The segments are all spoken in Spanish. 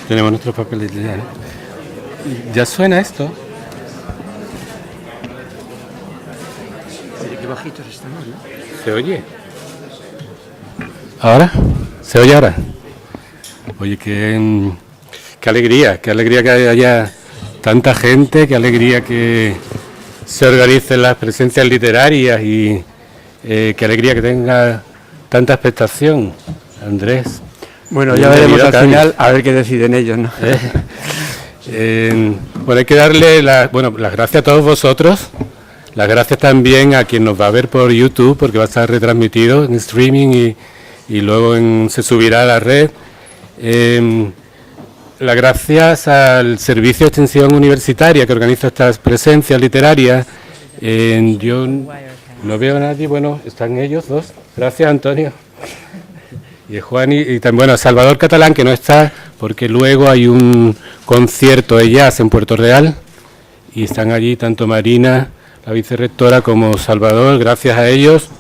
Tenemos nuestros papeles ya, ¿no? ¿Ya suena esto? Qué bajitos estamos, ¿no? ¿Se oye? ¿Ahora? ¿Se oye ahora? Oye, qué alegría que haya tanta gente, qué alegría que se organicen las presencias literarias y qué alegría que tenga tanta expectación, Andrés. Bueno, ya veremos al final a ver qué deciden ellos, ¿no? Bueno, hay que darle las gracias a todos vosotros, las gracias también a quien nos va a ver por YouTube, porque va a estar retransmitido en streaming y luego se subirá a la red. Las gracias al Servicio de Extensión Universitaria que organiza estas presencias literarias. Yo no veo a nadie, bueno, están ellos dos. Gracias, Antonio. Y Juan y también, bueno, Salvador Catalán, que no está porque luego hay un concierto de jazz en Puerto Real y están allí tanto Marina, la vicerrectora, como Salvador, gracias a ellos.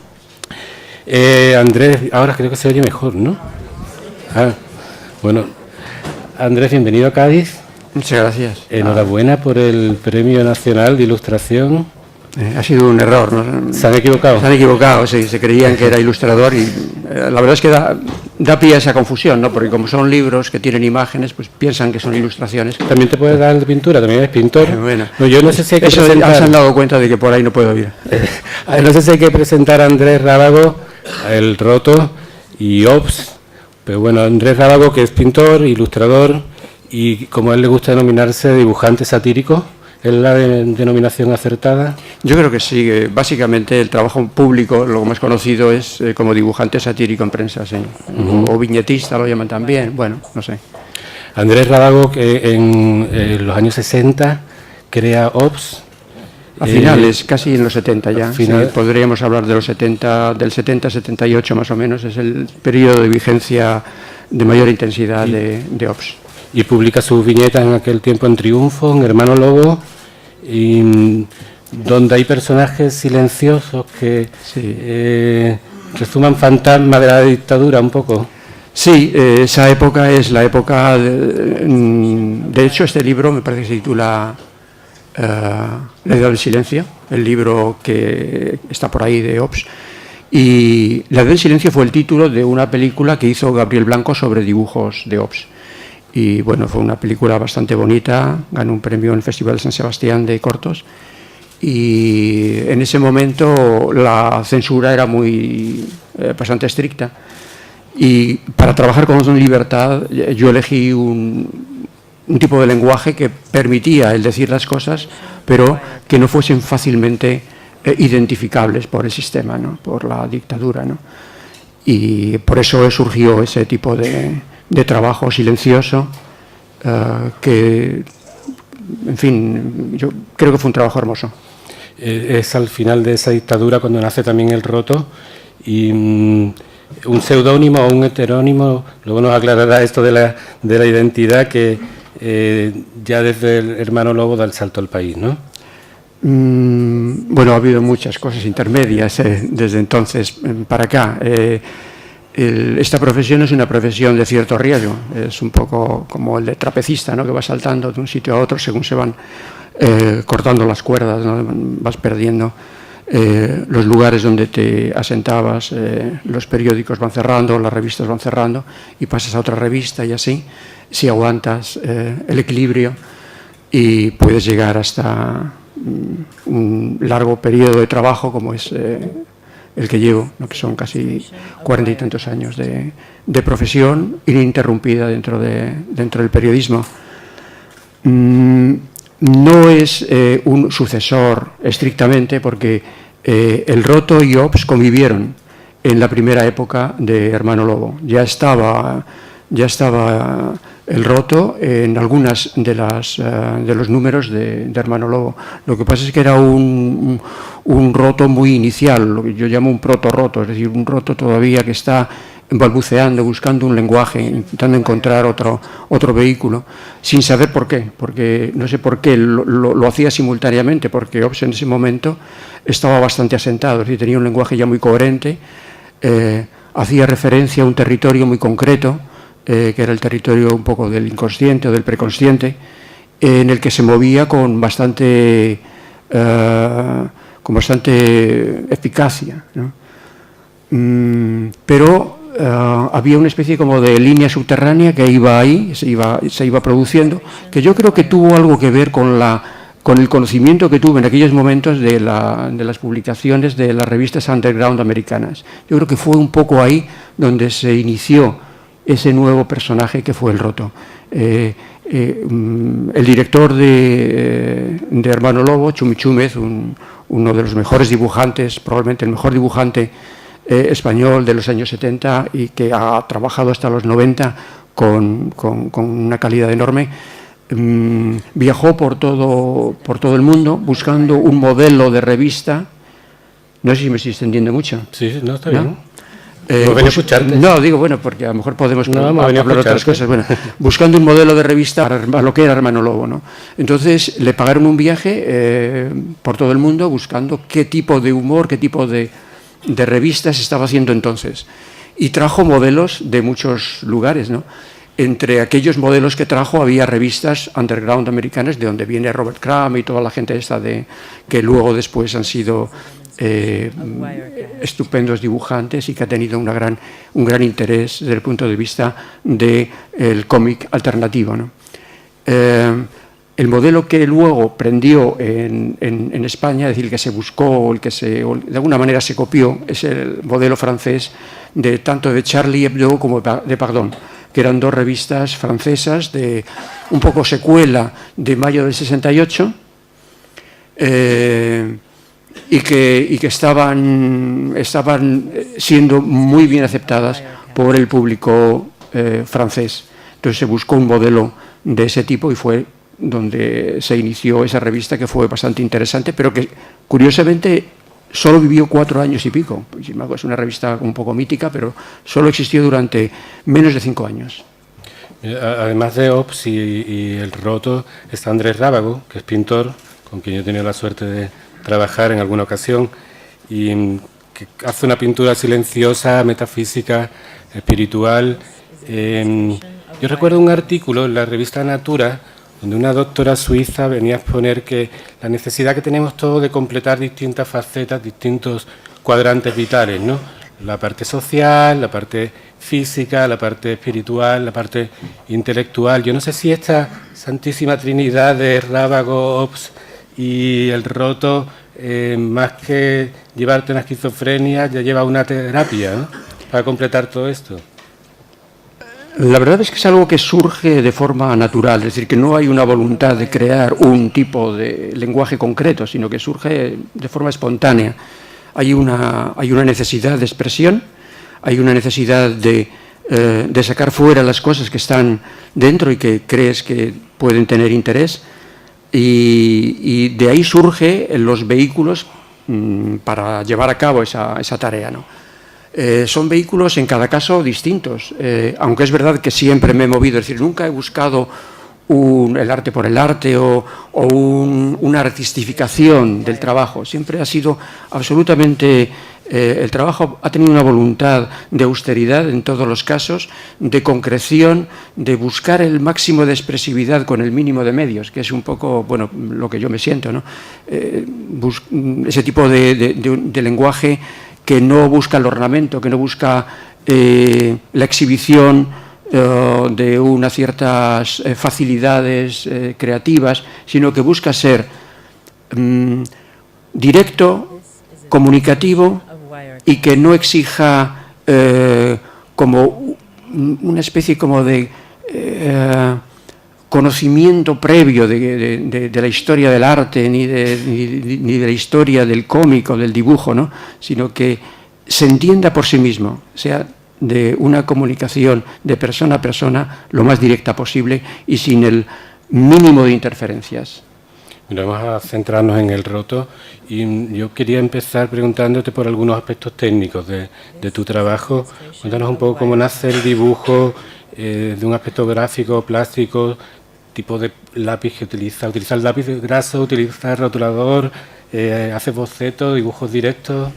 Andrés, ahora creo que se oye mejor, ¿no? Bueno, Andrés, bienvenido a Cádiz. Muchas gracias. Enhorabuena por el Premio Nacional de Ilustración. Ha sido un error, ¿no? ¿Se han equivocado? Se han equivocado, sí, se creían que era ilustrador y la verdad es que da pie a esa confusión, ¿no? Porque como son libros que tienen imágenes, pues piensan que son ilustraciones. También te puedes dar de pintura, también eres pintor. Bueno, no, yo no sé si hay que eso presentar... ya se han dado cuenta de que por ahí no puedo ir. No sé si hay que presentar a Andrés Rábago, El Roto y Ops. Pero bueno, Andrés Rábago, que es pintor, ilustrador y, como a él le gusta denominarse, dibujante satírico. ¿Es la denominación acertada? Yo creo que sí. Básicamente el trabajo público, lo más conocido es como dibujante satírico en prensa, sí. O viñetista lo llaman también, bueno, no sé. Andrés Rábago, que en los años 60 crea Ops. A finales, casi en los 70 ya. Sí, podríamos hablar de los 70, del 70-78 más o menos, es el periodo de vigencia de mayor intensidad de Ops. Y publica sus viñetas en aquel tiempo en Triunfo, en Hermano Lobo, y donde hay personajes silenciosos que resuman fantasma de la dictadura un poco. Sí, esa época es la época... De hecho, este libro me parece que se titula La Edad del Silencio, el libro que está por ahí de Ops. Y La Edad del Silencio fue el título de una película que hizo Gabriel Blanco sobre dibujos de Ops. Y bueno, fue una película bastante bonita, ganó un premio en el Festival de San Sebastián de cortos. Y en ese momento la censura era bastante estricta. Y para trabajar con libertad yo elegí un tipo de lenguaje que permitía el decir las cosas, pero que no fuesen fácilmente identificables por el sistema, ¿no? Por la dictadura, ¿no? Y por eso surgió ese tipo de trabajo silencioso que, en fin, yo creo que fue un trabajo hermoso. Es al final de esa dictadura cuando nace también El Roto y un seudónimo o un heterónimo, luego nos aclarará esto de la identidad que ya desde el Hermano Lobo da el salto al país, ¿no? Bueno, ha habido muchas cosas intermedias desde entonces para acá. Esta profesión es una profesión de cierto riesgo, es un poco como el de trapecista, ¿no? Que va saltando de un sitio a otro según se van cortando las cuerdas, ¿no? Vas perdiendo los lugares donde te asentabas, los periódicos van cerrando, las revistas van cerrando y pasas a otra revista y así, si aguantas el equilibrio y puedes llegar hasta un largo periodo de trabajo como es el que llevo, ¿no? Que son casi 40 y tantos años de profesión ininterrumpida dentro del periodismo. No es un sucesor estrictamente porque El Roto y Ops convivieron en la primera época de Hermano Lobo. Ya estaba El Roto en algunas de los números de Hermano Lobo. Lo que pasa es que era un roto muy inicial, lo que yo llamo un proto-roto, es decir, un roto todavía que está balbuceando, buscando un lenguaje, intentando encontrar otro vehículo, sin saber por qué, porque no sé por qué lo hacía simultáneamente, porque Ops en ese momento estaba bastante asentado, es decir, tenía un lenguaje ya muy coherente, hacía referencia a un territorio muy concreto, que era el territorio un poco del inconsciente o del preconsciente, en el que se movía con bastante eficacia, ¿no? Pero había una especie como de línea subterránea que iba ahí, se iba produciendo, que yo creo que tuvo algo que ver con el conocimiento que tuve en aquellos momentos de las publicaciones de las revistas underground americanas. Yo creo que fue un poco ahí donde se inició ese nuevo personaje que fue el Roto. El director de Hermano Lobo, Chumi Chúmez, uno de los mejores dibujantes, probablemente el mejor dibujante español de los años 70 y que ha trabajado hasta los 90 con una calidad enorme, viajó por todo el mundo buscando un modelo de revista. No sé si me estoy extendiendo mucho. Sí, no, está bien. ¿No? No, digo, bueno, porque a lo mejor podemos hablar de otras cosas. Bueno, buscando un modelo de revista para lo que era Hermano Lobo, ¿no? Entonces le pagaron un viaje por todo el mundo buscando qué tipo de humor, qué tipo de revistas estaba haciendo entonces. Y trajo modelos de muchos lugares, ¿no? Entre aquellos modelos que trajo había revistas underground americanas, de donde viene Robert Crumb y toda la gente esta que luego después han sido estupendos dibujantes y que ha tenido un gran interés desde el punto de vista del cómic alternativo, ¿no? El modelo que luego prendió en España, es decir, el que se buscó, de alguna manera se copió, es el modelo francés tanto de Charlie Hebdo como de Pardon, que eran dos revistas francesas de un poco secuela de mayo del 68, y que estaban siendo muy bien aceptadas por el público francés. Entonces se buscó un modelo de ese tipo y fue donde se inició esa revista, que fue bastante interesante, pero que curiosamente solo vivió 4 años y pico. Es una revista un poco mítica, pero solo existió durante menos de 5 años. Además de Ops y el Roto, está Andrés Rábago, que es pintor, con quien yo he tenido la suerte de trabajar en alguna ocasión, y que hace una pintura silenciosa, metafísica, espiritual. Yo recuerdo un artículo en la revista Natura, donde una doctora suiza venía a exponer que la necesidad que tenemos todos de completar distintas facetas, distintos cuadrantes vitales, ¿no? La parte social, la parte física, la parte espiritual, la parte intelectual. Yo no sé si esta santísima trinidad de Rábago, Ops y el Roto, más que llevarte una esquizofrenia, ya lleva una terapia, ¿no?, para completar todo esto. La verdad es que es algo que surge de forma natural, es decir, que no hay una voluntad de crear un tipo de lenguaje concreto, sino que surge de forma espontánea. Hay una necesidad de expresión, hay una necesidad de sacar fuera las cosas que están dentro y que crees que pueden tener interés, y de ahí surgen los vehículos para llevar a cabo esa tarea, ¿no? Son vehículos en cada caso distintos, aunque es verdad que siempre me he movido, es decir, nunca he buscado el arte por el arte o una artistificación del trabajo. Siempre ha sido absolutamente, el trabajo ha tenido una voluntad de austeridad en todos los casos, de concreción, de buscar el máximo de expresividad con el mínimo de medios, que es un poco, bueno, lo que yo me siento, ¿no? Ese tipo de lenguaje que no busca el ornamento, que no busca la exhibición de unas ciertas facilidades creativas, sino que busca ser directo, comunicativo y que no exija como una especie como de conocimiento previo de la historia del arte ni de la historia del cómic o del dibujo, ¿no?, sino que se entienda por sí mismo, sea de una comunicación de persona a persona lo más directa posible y sin el mínimo de interferencias. Bueno, vamos a centrarnos en el Roto, y yo quería empezar preguntándote por algunos aspectos técnicos de tu trabajo. Cuéntanos un poco cómo nace el dibujo, de un aspecto gráfico, plástico, tipo de lápiz que utiliza el lápiz graso, utiliza el rotulador, hace bocetos, dibujos directos.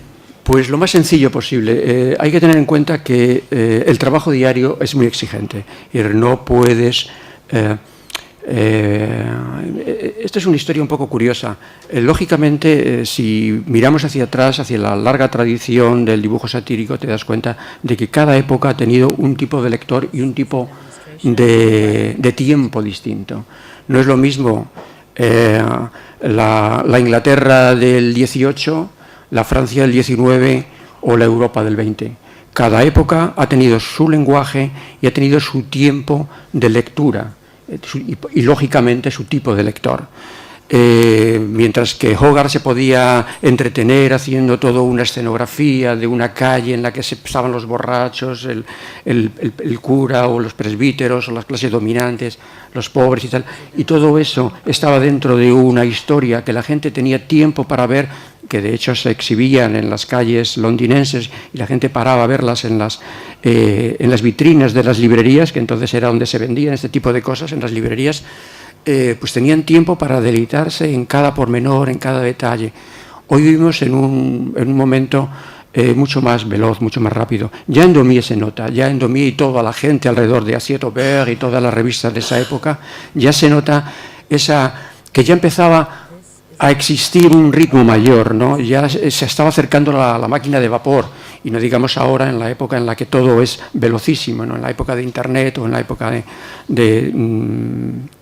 Pues lo más sencillo posible. Hay que tener en cuenta que el trabajo diario es muy exigente. No puedes... esta es una historia un poco curiosa. Lógicamente, si miramos hacia atrás, hacia la larga tradición del dibujo satírico, te das cuenta de que cada época ha tenido un tipo de lector y un tipo de tiempo distinto. No es lo mismo la Inglaterra del 18, la Francia del 19 o la Europa del 20. Cada época ha tenido su lenguaje y ha tenido su tiempo de lectura y lógicamente su tipo de lector. Mientras que Hogarth se podía entretener haciendo toda una escenografía de una calle en la que estaban los borrachos, el cura o los presbíteros o las clases dominantes, los pobres y tal, y todo eso estaba dentro de una historia que la gente tenía tiempo para ver, que de hecho se exhibían en las calles londinenses y la gente paraba a verlas en las vitrinas de las librerías, que entonces era donde se vendían este tipo de cosas, en las librerías. Pues tenían tiempo para deleitarse en cada pormenor, en cada detalle. Hoy vivimos en un momento mucho más veloz, mucho más rápido. Ya en Daumier se nota, ya en Daumier y toda la gente alrededor de Assiette Aubert y todas las revistas de esa época, ya se nota que ya empezaba a existir un ritmo mayor, ¿no? Ya se estaba acercando la máquina de vapor, y no digamos ahora en la época en la que todo es velocísimo, ¿no? En la época de Internet o en la época de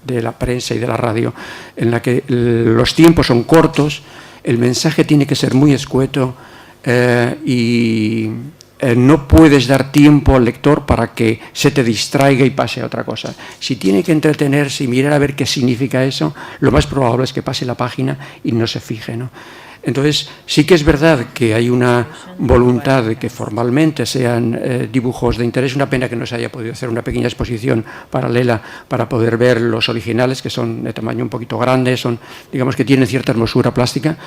la prensa y de la radio, en la que los tiempos son cortos, el mensaje tiene que ser muy escueto y no puedes dar tiempo al lector para que se te distraiga y pase a otra cosa. Si tiene que entretenerse y mirar a ver qué significa eso, lo más probable es que pase la página y no se fije, ¿no? Entonces, sí que es verdad que hay una voluntad de que formalmente sean dibujos de interés. Una pena que no se haya podido hacer una pequeña exposición paralela para poder ver los originales, que son de tamaño un poquito grande, digamos que tienen cierta hermosura plástica,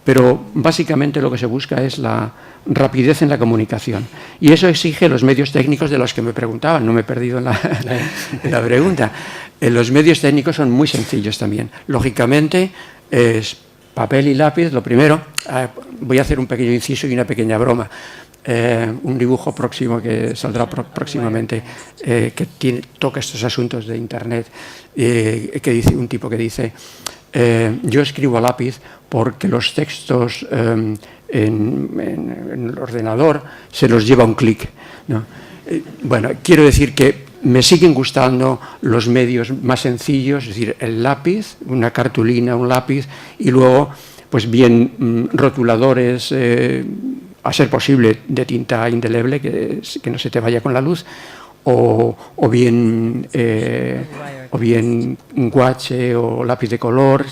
pero básicamente lo que se busca es la rapidez en la comunicación. Y eso exige los medios técnicos de los que me preguntaban, no me he perdido en la pregunta. Los medios técnicos son muy sencillos también. Lógicamente, es papel y lápiz, lo primero. Voy a hacer un pequeño inciso y una pequeña broma. Un dibujo próximo que saldrá próximamente, que toca estos asuntos de Internet, que dice un tipo que dice: yo escribo a lápiz porque los textos en el ordenador se los lleva un clic, ¿no? Bueno, quiero decir que me siguen gustando los medios más sencillos, es decir, el lápiz, una cartulina, un lápiz, y luego, pues bien, rotuladores, a ser posible, de tinta indeleble, que no se te vaya con la luz, o bien un guache o lápiz de color.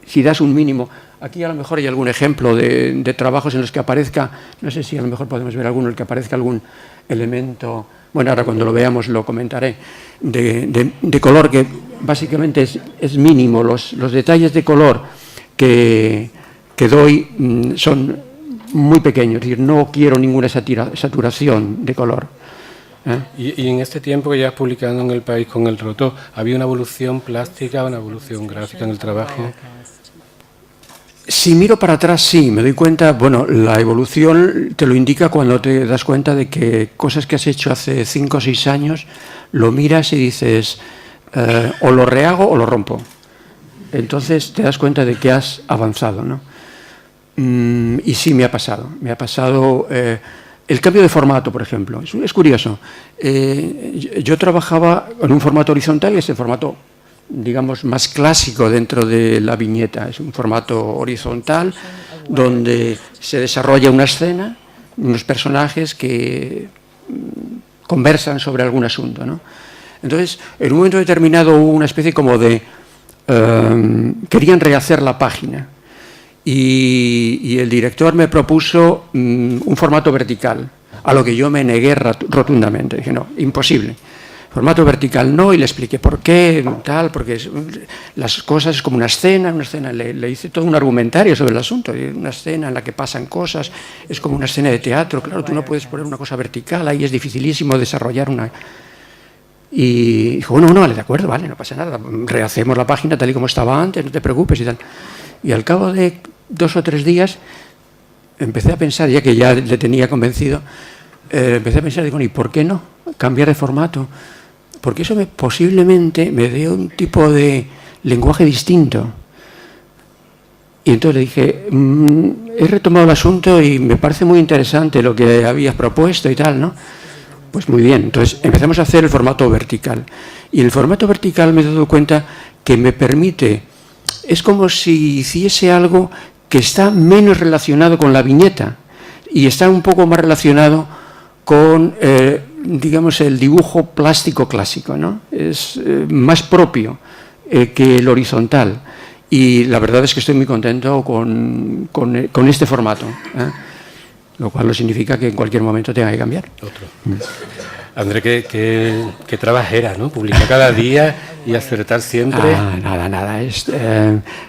Si das un mínimo, aquí a lo mejor hay algún ejemplo de trabajos en los que aparezca, no sé si a lo mejor podemos ver alguno en el que aparezca algún elemento, bueno, ahora cuando lo veamos lo comentaré, de color, que básicamente es mínimo. Los detalles de color que doy son muy pequeños, es decir, no quiero ninguna saturación de color. Y en este tiempo que llevas publicando en El País con El Roto, ¿había una evolución plástica, una evolución gráfica en el trabajo? Si miro para atrás, sí, me doy cuenta. Bueno, la evolución te lo indica cuando te das cuenta de que cosas que has hecho hace 5 o 6 años, lo miras y dices, o lo rehago o lo rompo. Entonces te das cuenta de que has avanzado, ¿no? Y sí, me ha pasado. El cambio de formato, por ejemplo, es curioso. Yo trabajaba en un formato horizontal, y es el formato, digamos, más clásico dentro de la viñeta. Es un formato horizontal donde se desarrolla una escena, unos personajes que conversan sobre algún asunto, ¿no? Entonces, en un momento determinado hubo una especie como de... querían rehacer la página. Y el director me propuso un formato vertical, a lo que yo me negué rotundamente. Dije, no, imposible. Formato vertical no, y le expliqué por qué, tal, porque las cosas es como una escena, le hice todo un argumentario sobre el asunto. Una escena en la que pasan cosas, es como una escena de teatro, claro, tú no puedes poner una cosa vertical, ahí es dificilísimo desarrollar una... Y dijo, bueno, vale, de acuerdo, vale, no pasa nada, rehacemos la página tal y como estaba antes, no te preocupes y tal. Y al cabo de 2 o 3 días empecé a pensar, ya que ya le tenía convencido, empecé a pensar, digo, ¿y por qué no cambiar de formato? Porque eso posiblemente me dé un tipo de lenguaje distinto. Y entonces le dije, he retomado el asunto y me parece muy interesante lo que habías propuesto y tal, ¿no? Pues muy bien, entonces empezamos a hacer el formato vertical. Y en el formato vertical me he dado cuenta que me permite, es como si hiciese algo que está menos relacionado con la viñeta y está un poco más relacionado con, digamos, el dibujo plástico clásico, ¿no? Es más propio que el horizontal. Y la verdad es que estoy muy contento con este formato, lo cual no significa que en cualquier momento tenga que cambiar. Otro. André, qué trabajera, ¿no? Publicar cada día y acertar siempre. Nada.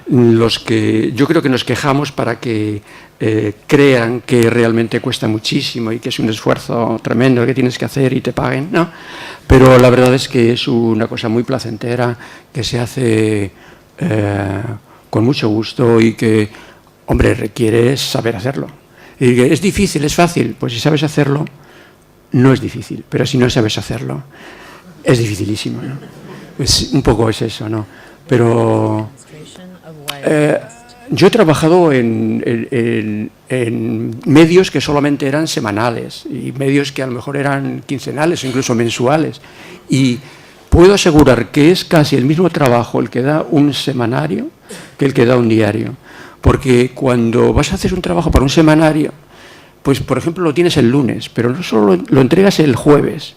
Yo creo que nos quejamos para que crean que realmente cuesta muchísimo y que es un esfuerzo tremendo que tienes que hacer y te paguen, ¿no? Pero la verdad es que es una cosa muy placentera que se hace con mucho gusto y que, hombre, requiere saber hacerlo. Y que es difícil, es fácil, pues si sabes hacerlo, no es difícil, pero si no sabes hacerlo, es dificilísimo, ¿no? Un poco es eso, ¿no? Pero yo he trabajado en medios que solamente eran semanales y medios que a lo mejor eran quincenales o incluso mensuales, y puedo asegurar que es casi el mismo trabajo el que da un semanario que el que da un diario. Porque cuando vas a hacer un trabajo para un semanario, pues por ejemplo lo tienes el lunes, pero no solo lo entregas el jueves.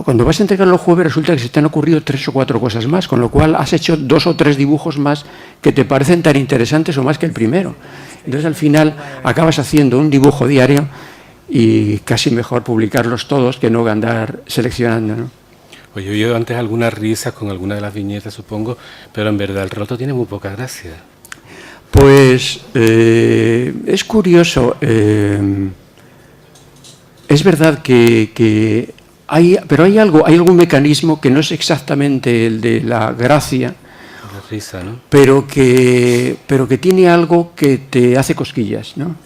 Cuando vas a entregarlo el jueves resulta que se te han ocurrido 3 o 4 cosas más, con lo cual has hecho 2 o 3 dibujos más que te parecen tan interesantes o más que el primero. Entonces al final acabas haciendo un dibujo diario y casi mejor publicarlos todos que no andar seleccionando, ¿no? Pues yo he oído antes algunas risas con alguna de las viñetas, supongo, pero en verdad el roto tiene muy poca gracia. Pues es curioso. Es verdad que hay algún mecanismo que no es exactamente el de la gracia, La risa, ¿no? pero que tiene algo que te hace cosquillas, ¿no?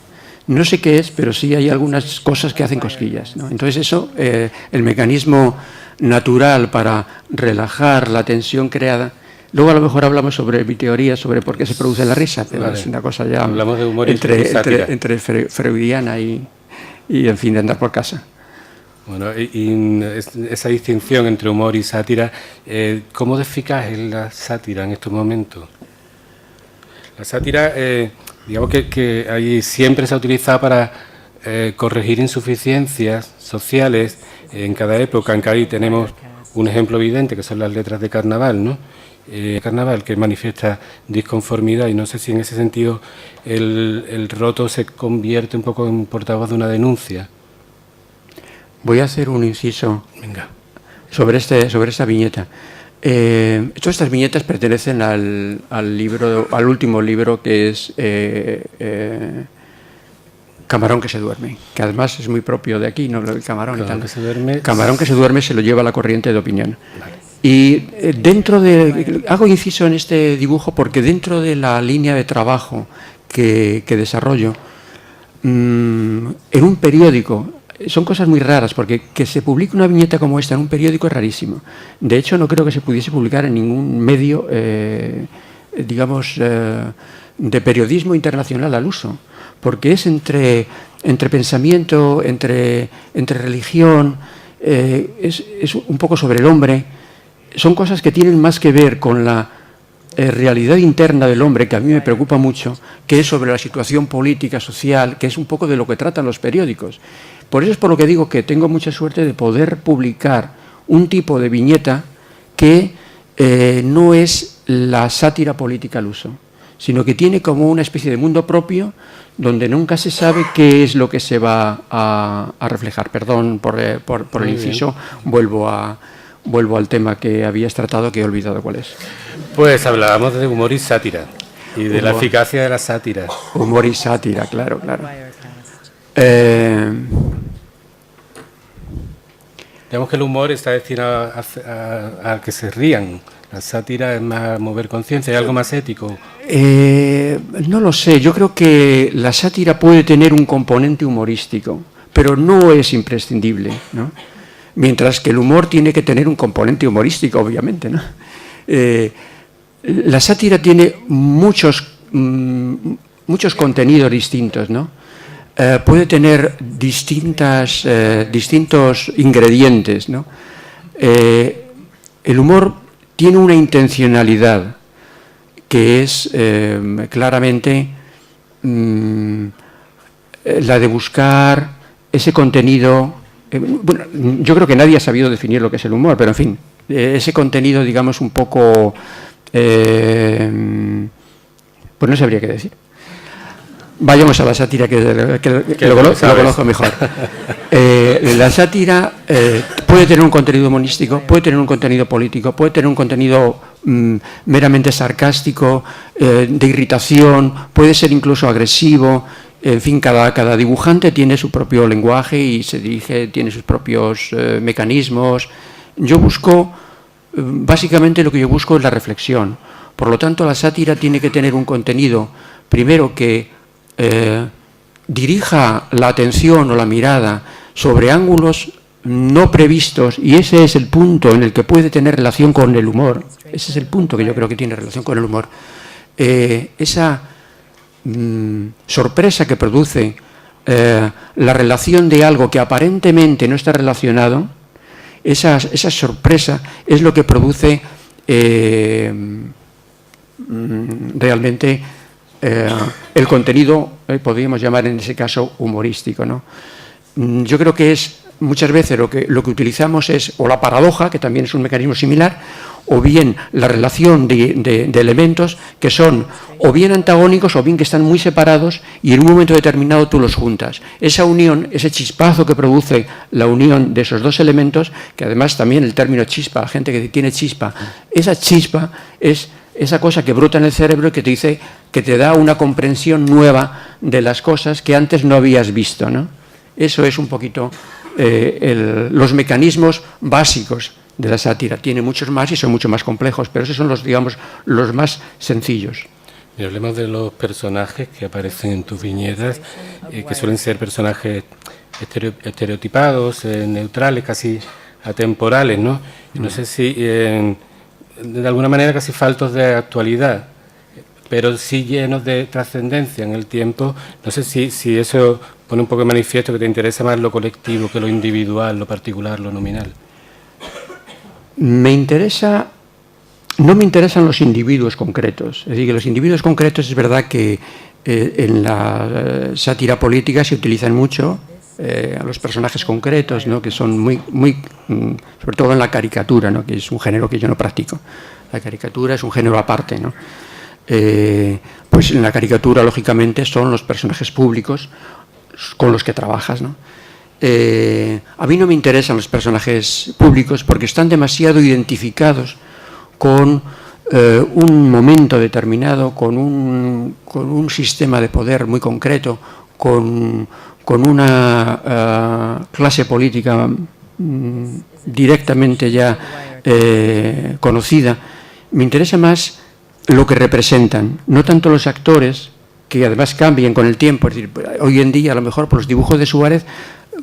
No sé qué es, pero sí hay algunas cosas que hacen cosquillas, ¿no? Entonces eso, el mecanismo natural para relajar la tensión creada. Luego a lo mejor hablamos sobre mi teoría sobre por qué se produce la risa, pero es una cosa ya hablamos de humor entre freudiana y en fin, de andar por casa. Bueno, y esa distinción entre humor y sátira, ¿cómo de eficaz es la sátira en estos momentos? La sátira, digamos que ahí siempre se ha utilizado para corregir insuficiencias sociales en cada época. En Cádiz tenemos un ejemplo evidente, que son las letras de Carnaval, ¿no? Carnaval, que manifiesta disconformidad, y no sé si en ese sentido el roto se convierte un poco en portavoz de una denuncia. Voy a hacer un inciso. Venga. Sobre esta viñeta. Todas estas viñetas pertenecen al último libro, que es Camarón que se duerme, que además es muy propio de aquí, no lo del camarón y tal. Camarón que se duerme se lo lleva la corriente de opinión. Vale. Y hago inciso en este dibujo porque dentro de la línea de trabajo que desarrollo, en un periódico, son cosas muy raras, porque que se publique una viñeta como esta en un periódico es rarísimo. De hecho, no creo que se pudiese publicar en ningún medio, digamos, de periodismo internacional al uso, porque es entre pensamiento, entre religión, es un poco sobre el hombre. Son cosas que tienen más que ver con la realidad interna del hombre, que a mí me preocupa mucho, que es sobre la situación política, social, que es un poco de lo que tratan los periódicos. Por eso es por lo que digo que tengo mucha suerte de poder publicar un tipo de viñeta que no es la sátira política al uso, sino que tiene como una especie de mundo propio donde nunca se sabe qué es lo que se va a reflejar. Perdón por el inciso, vuelvo al tema que habías tratado, que he olvidado cuál es. Pues hablábamos de humor y sátira, y de la eficacia de la sátira. Humor y sátira, claro. digamos que el humor está destinado a que se rían. La sátira es más mover conciencia, ¿hay algo más ético? No lo sé, yo creo que la sátira puede tener un componente humorístico, pero no es imprescindible, ¿no? Mientras que el humor tiene que tener un componente humorístico, obviamente, ¿no? La sátira tiene muchos contenidos distintos, ¿no? Puede tener distintos ingredientes, ¿no? El humor tiene una intencionalidad que es claramente la de buscar ese contenido. Bueno, yo creo que nadie ha sabido definir lo que es el humor, pero en fin, ese contenido, digamos, un poco, pues no sabría qué decir. Vayamos a la sátira, que lo conozco mejor. La sátira puede tener un contenido humorístico, puede tener un contenido político, puede tener un contenido meramente sarcástico, de irritación, puede ser incluso agresivo. En fin, cada dibujante tiene su propio lenguaje y tiene sus propios mecanismos. Yo busco, básicamente lo que yo busco es la reflexión. Por lo tanto, la sátira tiene que tener un contenido, primero, que dirija la atención o la mirada sobre ángulos no previstos, y ese es el punto en el que puede tener relación con el humor. Ese es el punto que yo creo que tiene relación con el humor. Esa sorpresa que produce la relación de algo que aparentemente no está relacionado, esa sorpresa es lo que produce realmente el contenido, podríamos llamar en ese caso humorístico, ¿no? Yo creo que muchas veces lo que utilizamos es o la paradoja, que también es un mecanismo similar, o bien la relación de elementos que son o bien antagónicos o bien que están muy separados y en un momento determinado tú los juntas. Esa unión, ese chispazo que produce la unión de esos dos elementos, que además también el término chispa, la gente que tiene chispa, esa chispa es esa cosa que brota en el cerebro y que te dice, que te da una comprensión nueva de las cosas que antes no habías visto, ¿no? Eso es un poquito los mecanismos básicos de la sátira. Tiene muchos más y son mucho más complejos, pero esos son los más sencillos. Y hablemos de los personajes que aparecen en tus viñetas, que suelen ser personajes estereotipados, neutrales, casi atemporales, ¿no? No sé si de alguna manera casi faltos de actualidad, pero sí llenos de trascendencia en el tiempo. No sé si eso pone un poco de manifiesto que te interesa más lo colectivo que lo individual, lo particular, lo nominal. No me interesan los individuos concretos. Es decir, que los individuos concretos es verdad que en la sátira política se utilizan mucho a los personajes concretos, ¿no? Que son muy, sobre todo en la caricatura, ¿no? Que es un género que yo no practico. La caricatura es un género aparte, ¿no? Pues en la caricatura, lógicamente, son los personajes públicos con los que trabajas, ¿no? A mí no me interesan los personajes públicos porque están demasiado identificados con un momento determinado, con un sistema de poder muy concreto, con una clase política directamente ya conocida. Me interesa más lo que representan, no tanto los actores, que además cambian con el tiempo. Es decir, hoy en día a lo mejor por los dibujos de Suárez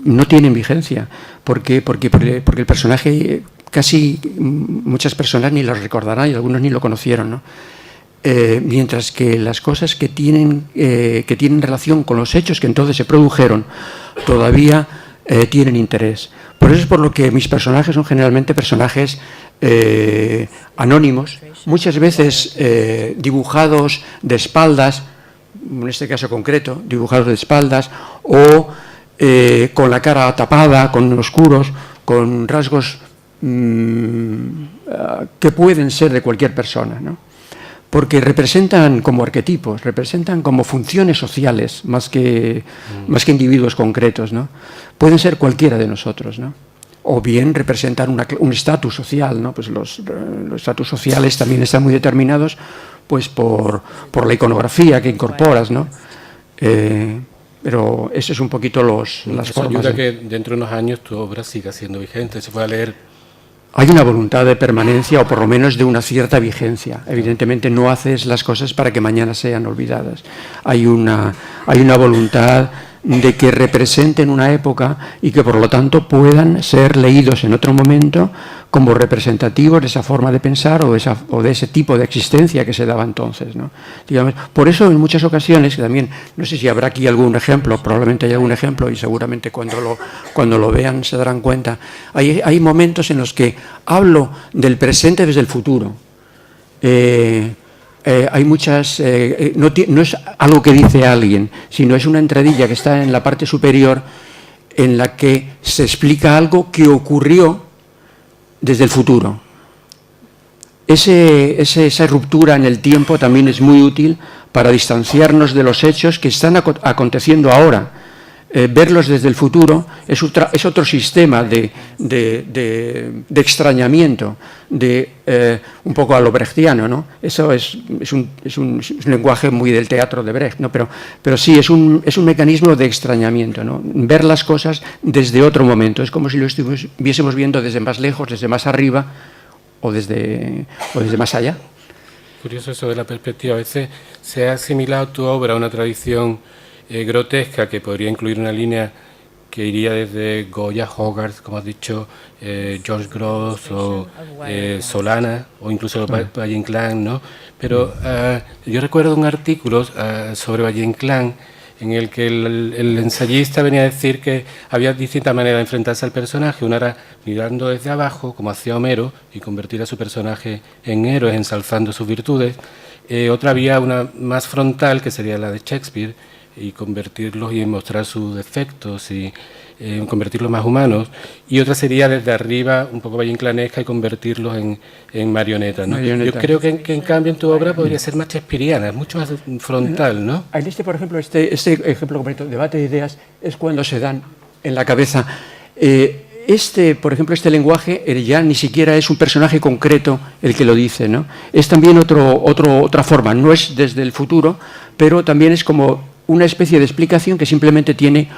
no tienen vigencia, porque el personaje casi muchas personas ni lo recordarán y algunos ni lo conocieron, ¿no? Mientras que las cosas que tienen relación con los hechos que entonces se produjeron todavía tienen interés. Por eso es por lo que mis personajes son generalmente personajes anónimos, muchas veces dibujados de espaldas, en este caso concreto, dibujados de espaldas, o con la cara tapada, con oscuros, con rasgos que pueden ser de cualquier persona, ¿no? Porque representan como arquetipos, representan como funciones sociales, más que individuos concretos, ¿no? Pueden ser cualquiera de nosotros, ¿no? O bien representan un estatus social, ¿no? Pues los estatus sociales también están muy determinados pues por la iconografía que incorporas, ¿no? Pero eso es un poquito las Eso formas. ayuda a que dentro de unos años tu obra siga siendo vigente, se pueda leer. Hay una voluntad de permanencia o por lo menos de una cierta vigencia. Evidentemente no haces las cosas para que mañana sean olvidadas. Hay una voluntad de que representen una época y que por lo tanto puedan ser leídos en otro momento como representativos de esa forma de pensar o de ese tipo de existencia que se daba entonces, ¿no? Digamos, por eso en muchas ocasiones, que también, no sé si habrá aquí algún ejemplo, probablemente hay algún ejemplo y seguramente cuando lo vean se darán cuenta, hay momentos en los que hablo del presente desde el futuro. Hay muchas, no es algo que dice alguien, sino es una entradilla que está en la parte superior en la que se explica algo que ocurrió desde el futuro. Esa ruptura en el tiempo también es muy útil para distanciarnos de los hechos que están aconteciendo ahora. Verlos desde el futuro es otro sistema de extrañamiento, un poco a lo brechtiano, ¿no? Eso es un lenguaje muy del teatro de Brecht, ¿no? Pero sí, es un mecanismo de extrañamiento, ¿no? Ver las cosas desde otro momento. Es como si lo estuviésemos viendo desde más lejos, desde más arriba o desde más allá. Curioso eso de la perspectiva. A veces se ha asimilado tu obra a una tradición grotesca que podría incluir una línea que iría desde Goya, Hogarth, como has dicho, George Grosz o Solana o incluso Valle Inclán, ¿no? Pero yo recuerdo un artículo sobre Valle Inclán en el que el ensayista venía a decir que había distintas maneras de enfrentarse al personaje. Una era mirando desde abajo, como hacía Homero, y convertir a su personaje en héroe, ensalzando sus virtudes. Otra vía, una más frontal, que sería la de Shakespeare, y convertirlos y mostrar sus defectos y convertirlos más humanos, y otra sería desde arriba un poco valleinclanesca y convertirlos en marionetas, ¿no? Yo creo que en cambio en tu obra podría ser más shakespeariana, mucho más frontal, ¿no? Por ejemplo, este ejemplo concreto, debate de ideas, es cuando se dan en la cabeza. Por ejemplo, este lenguaje ya ni siquiera es un personaje concreto el que lo dice, ¿no? Es también otra forma, no es desde el futuro, pero también es como una especie de explicación que simplemente tiene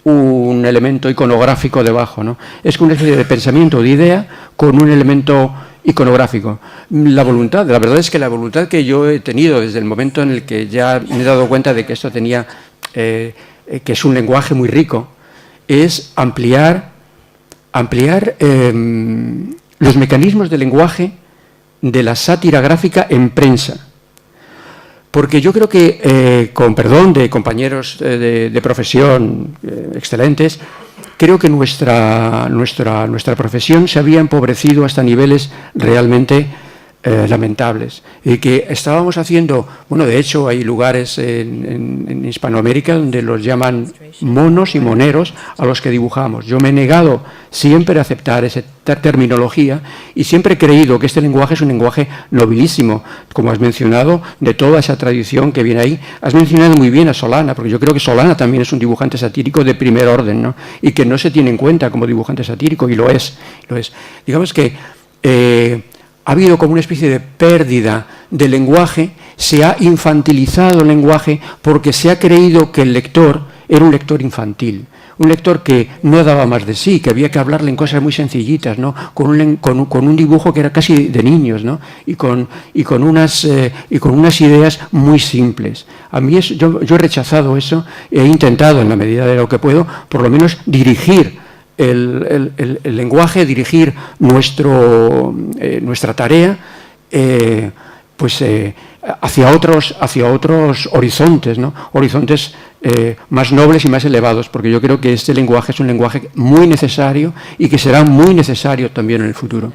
un elemento iconográfico debajo, ¿no? Es una especie de pensamiento o de idea con un elemento iconográfico. La verdad es que la voluntad que yo he tenido desde el momento en el que ya me he dado cuenta de que esto tenía, que es un lenguaje muy rico, es ampliar los mecanismos del lenguaje de la sátira gráfica en prensa. Porque yo creo que, con perdón de compañeros de profesión excelentes, creo que nuestra profesión se había empobrecido hasta niveles realmente lamentables. Y que estábamos haciendo, bueno, de hecho hay lugares en Hispanoamérica donde los llaman monos y moneros a los que dibujamos. Yo me he negado siempre a aceptar esa terminología y siempre he creído que este lenguaje es un lenguaje nobilísimo, como has mencionado, de toda esa tradición que viene ahí. Has mencionado muy bien a Solana, porque yo creo que Solana también es un dibujante satírico de primer orden, ¿no? Y que no se tiene en cuenta como dibujante satírico, y lo es. Digamos que ha habido como una especie de pérdida del lenguaje, se ha infantilizado el lenguaje porque se ha creído que el lector era un lector infantil, un lector que no daba más de sí, que había que hablarle en cosas muy sencillitas, ¿no? Con un dibujo que era casi de niños, ¿no? y con unas ideas muy simples. A mí yo he rechazado eso, he intentado en la medida de lo que puedo, por lo menos dirigir el lenguaje, dirigir nuestra tarea hacia otros horizontes, ¿no? Horizontes más nobles y más elevados, porque yo creo que este lenguaje es un lenguaje muy necesario y que será muy necesario también en el futuro.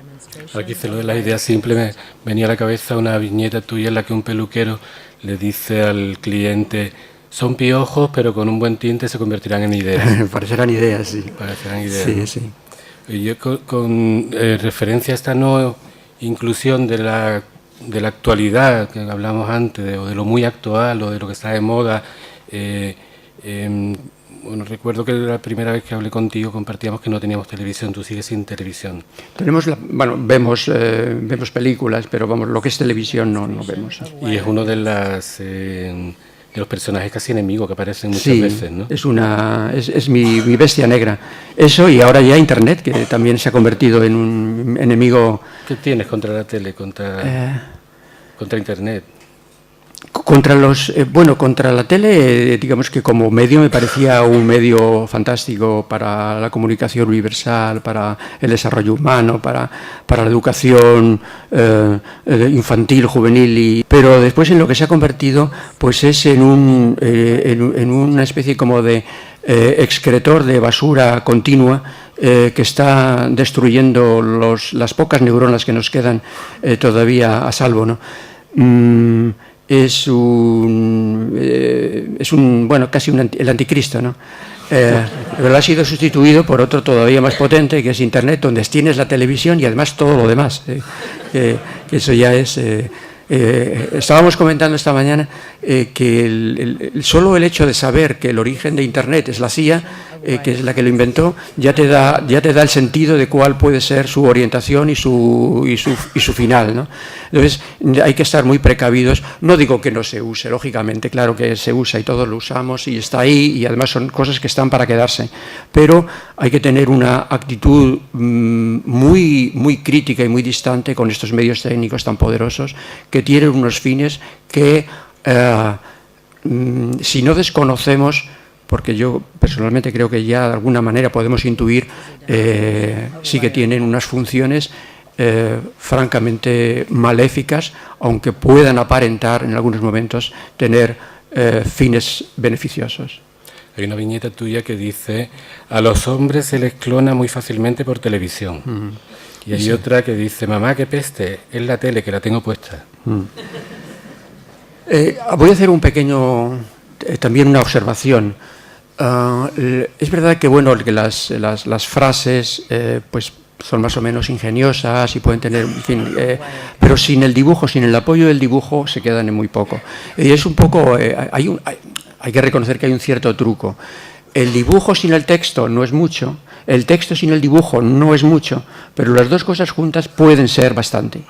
Aquí se lo de las ideas simples, me venía a la cabeza una viñeta tuya en la que un peluquero le dice al cliente: son piojos, pero con un buen tinte se convertirán en ideas. Parecerán ideas, sí. Parecerán ideas. Sí, ¿no? sí. Y yo con referencia a esta no inclusión de la actualidad que hablamos antes, o de lo muy actual, o de lo que está de moda. Bueno, recuerdo que la primera vez que hablé contigo compartíamos que no teníamos televisión. Tú sigues sin televisión. Vemos películas, pero vamos, lo que es televisión no vemos. Y es uno de los personajes casi enemigos que aparecen muchas Sí, veces, ¿no? es mi bestia negra. Eso, y ahora ya Internet, que también se ha convertido en un enemigo. ¿Qué tienes contra la tele, contra Internet? Contra contra la tele, digamos que como medio me parecía un medio fantástico para la comunicación universal, para el desarrollo humano, para la educación infantil, juvenil, pero después en lo que se ha convertido pues es en una especie como de excretor de basura continua que está destruyendo las pocas neuronas que nos quedan todavía a salvo, ¿no? Es casi el anticristo, ¿no? Pero ha sido sustituido por otro todavía más potente, que es Internet, donde tienes la televisión y además todo lo demás. Que eso ya es... estábamos comentando esta mañana que solo el hecho de saber que el origen de Internet es la CIA, que es la que lo inventó, ya te da el sentido de cuál puede ser su orientación y su final, ¿no? Entonces hay que estar muy precavidos. No digo que no se use, lógicamente, claro que se usa y todos lo usamos y está ahí y además son cosas que están para quedarse, pero hay que tener una actitud muy, muy crítica y muy distante con estos medios técnicos tan poderosos que tienen unos fines que si no desconocemos, porque yo personalmente creo que ya de alguna manera podemos intuir, sí que tienen unas funciones francamente maléficas, aunque puedan aparentar en algunos momentos tener fines beneficiosos. Hay una viñeta tuya que dice: a los hombres se les clona muy fácilmente por televisión. Y hay otra que dice: mamá, qué peste, es la tele que la tengo puesta. Voy a hacer un pequeño, también una observación. Es verdad que que las frases pues son más o menos ingeniosas y pueden tener, en fin, pero sin el dibujo, sin el apoyo del dibujo, se quedan en muy poco. Y es un poco, hay que reconocer que hay un cierto truco. El dibujo sin el texto no es mucho, el texto sin el dibujo no es mucho, pero las dos cosas juntas pueden ser bastante.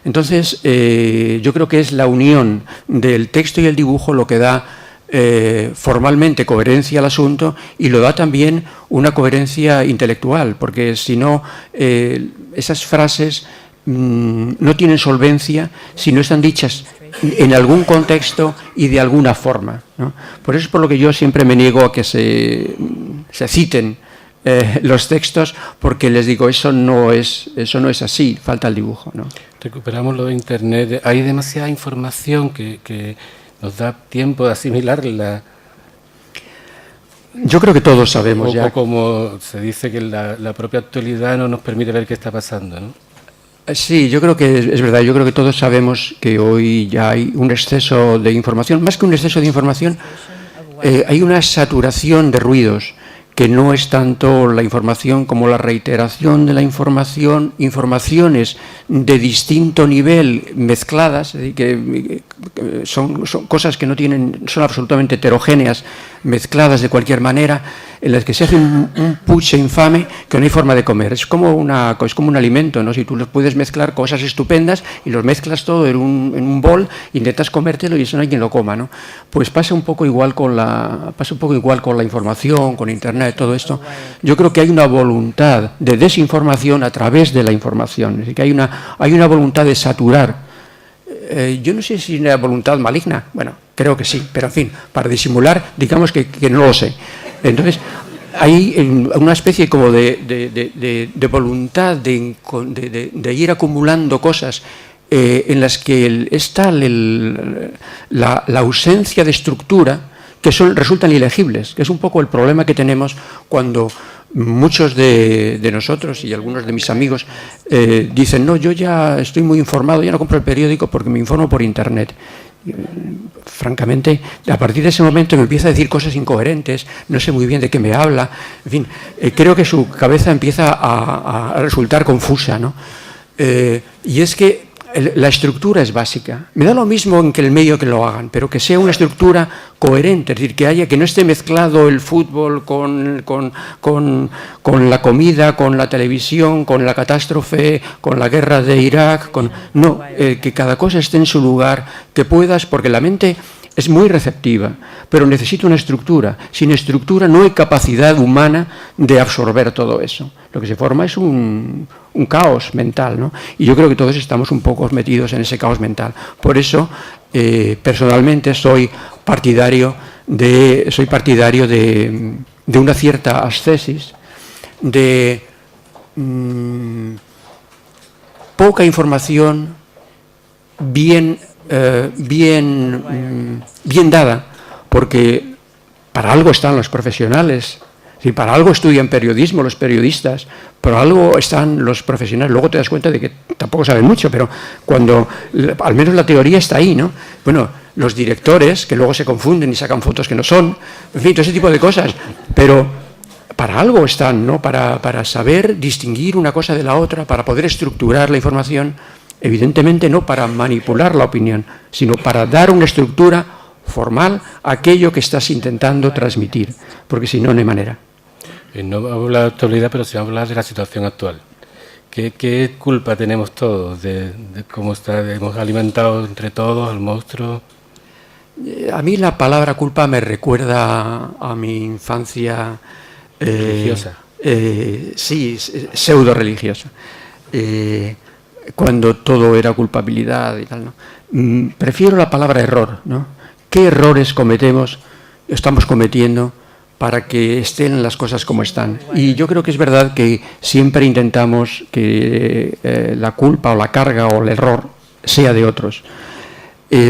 Entonces, yo creo que es la unión del texto y el dibujo lo que da formalmente coherencia al asunto y lo da también una coherencia intelectual, porque si no, esas frases no tienen solvencia si no están dichas en algún contexto y de alguna forma, ¿no? Por eso es por lo que yo siempre me niego a que se citen los textos, porque les digo, eso no es así, falta el dibujo, ¿no? Recuperamos lo de Internet. Hay demasiada información que nos da tiempo de asimilarla. Yo creo que todos sabemos ya. O como se dice que la propia actualidad no nos permite ver qué está pasando, ¿no? Sí, yo creo que es verdad. Yo creo que todos sabemos que hoy ya hay un exceso de información. Más que un exceso de información, hay una saturación de ruidos, que no es tanto la información como la reiteración de la información, informaciones de distinto nivel mezcladas, que son cosas que no tienen, son absolutamente heterogéneas, mezcladas de cualquier manera, en las que se hace un puche infame que no hay forma de comer. Es como un alimento, ¿no? Si tú los puedes mezclar cosas estupendas y los mezclas todo en un bol, intentas comértelo y eso no hay quien lo coma, ¿no? Pues pasa un poco igual con la información, con Internet, todo esto. Yo creo que hay una voluntad de desinformación a través de la información, es decir, que hay una voluntad de saturar. Yo no sé si es una voluntad maligna, bueno, creo que sí, pero en fin, para disimular, digamos que no lo sé. Entonces, hay una especie como de voluntad de ir acumulando cosas en las que está la ausencia de estructura, que resultan ilegibles, que es un poco el problema que tenemos cuando muchos de nosotros y algunos de mis amigos dicen: no, yo ya estoy muy informado, ya no compro el periódico porque me informo por Internet. Francamente, a partir de ese momento me empieza a decir cosas incoherentes, no sé muy bien de qué me habla, en fin, creo que su cabeza empieza a resultar confusa, ¿no? Y es que la estructura es básica. Me da lo mismo en que el medio que lo hagan, pero que sea una estructura coherente, es decir, que no esté mezclado el fútbol con la comida, con la televisión, con la catástrofe, con la guerra de Irak, que cada cosa esté en su lugar, que puedas, porque la mente es muy receptiva, pero necesita una estructura. Sin estructura no hay capacidad humana de absorber todo eso. Lo que se forma es un caos mental, ¿no? Y yo creo que todos estamos un poco metidos en ese caos mental. Por eso, personalmente, soy partidario de una cierta ascesis, de poca información bien dada, porque para algo están los profesionales, para algo estudian periodismo los periodistas, por algo están los profesionales. Luego te das cuenta de que tampoco saben mucho, pero cuando al menos la teoría está ahí, ¿no? Bueno, los directores, que luego se confunden y sacan fotos que no son, en fin, todo ese tipo de cosas, pero para algo están, ¿no? Para saber distinguir una cosa de la otra, para poder estructurar la información, evidentemente no para manipular la opinión, sino para dar una estructura formal a aquello que estás intentando transmitir, porque si no, no hay manera. No habla de actualidad, pero sí habla de la situación actual. ¿Qué culpa tenemos todos de cómo hemos alimentado entre todos al monstruo? A mí la palabra culpa me recuerda a mi infancia religiosa. Sí, pseudo religiosa. Cuando todo era culpabilidad y tal, ¿no? Prefiero la palabra error, ¿no? ¿Qué errores estamos cometiendo para que estén las cosas como están? Y yo creo que es verdad que siempre intentamos que la culpa o la carga o el error sea de otros.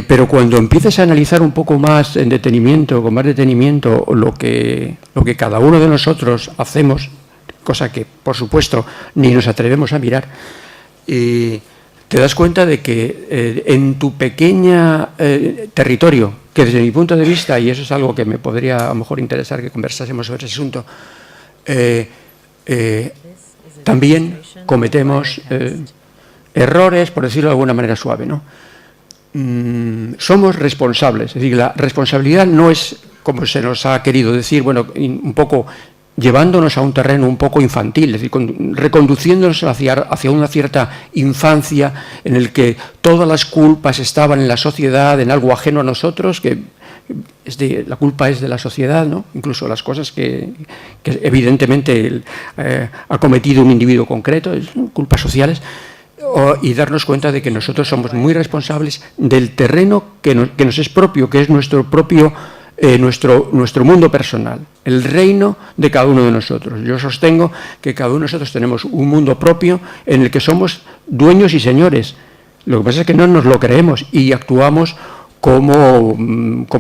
Pero cuando empiezas a analizar un poco más en detenimiento, con más detenimiento, lo que cada uno de nosotros hacemos, cosa que por supuesto ni nos atrevemos a mirar, te das cuenta de que en tu pequeña territorio, que desde mi punto de vista, y eso es algo que me podría a lo mejor interesar que conversásemos sobre ese asunto, también cometemos errores, por decirlo de alguna manera suave, ¿no? Somos responsables, es decir, la responsabilidad no es, como se nos ha querido decir, bueno, un poco llevándonos a un terreno un poco infantil, es decir, reconduciéndonos hacia una cierta infancia en el que todas las culpas estaban en la sociedad, en algo ajeno a nosotros, que la culpa es de la sociedad, ¿no? Incluso las cosas que evidentemente ha cometido un individuo concreto, culpas sociales, y darnos cuenta de que nosotros somos muy responsables del terreno que nos es propio, que es nuestro propio nuestro mundo personal, el reino de cada uno de nosotros. Yo sostengo que cada uno de nosotros tenemos un mundo propio en el que somos dueños y señores. Lo que pasa es que no nos lo creemos y actuamos como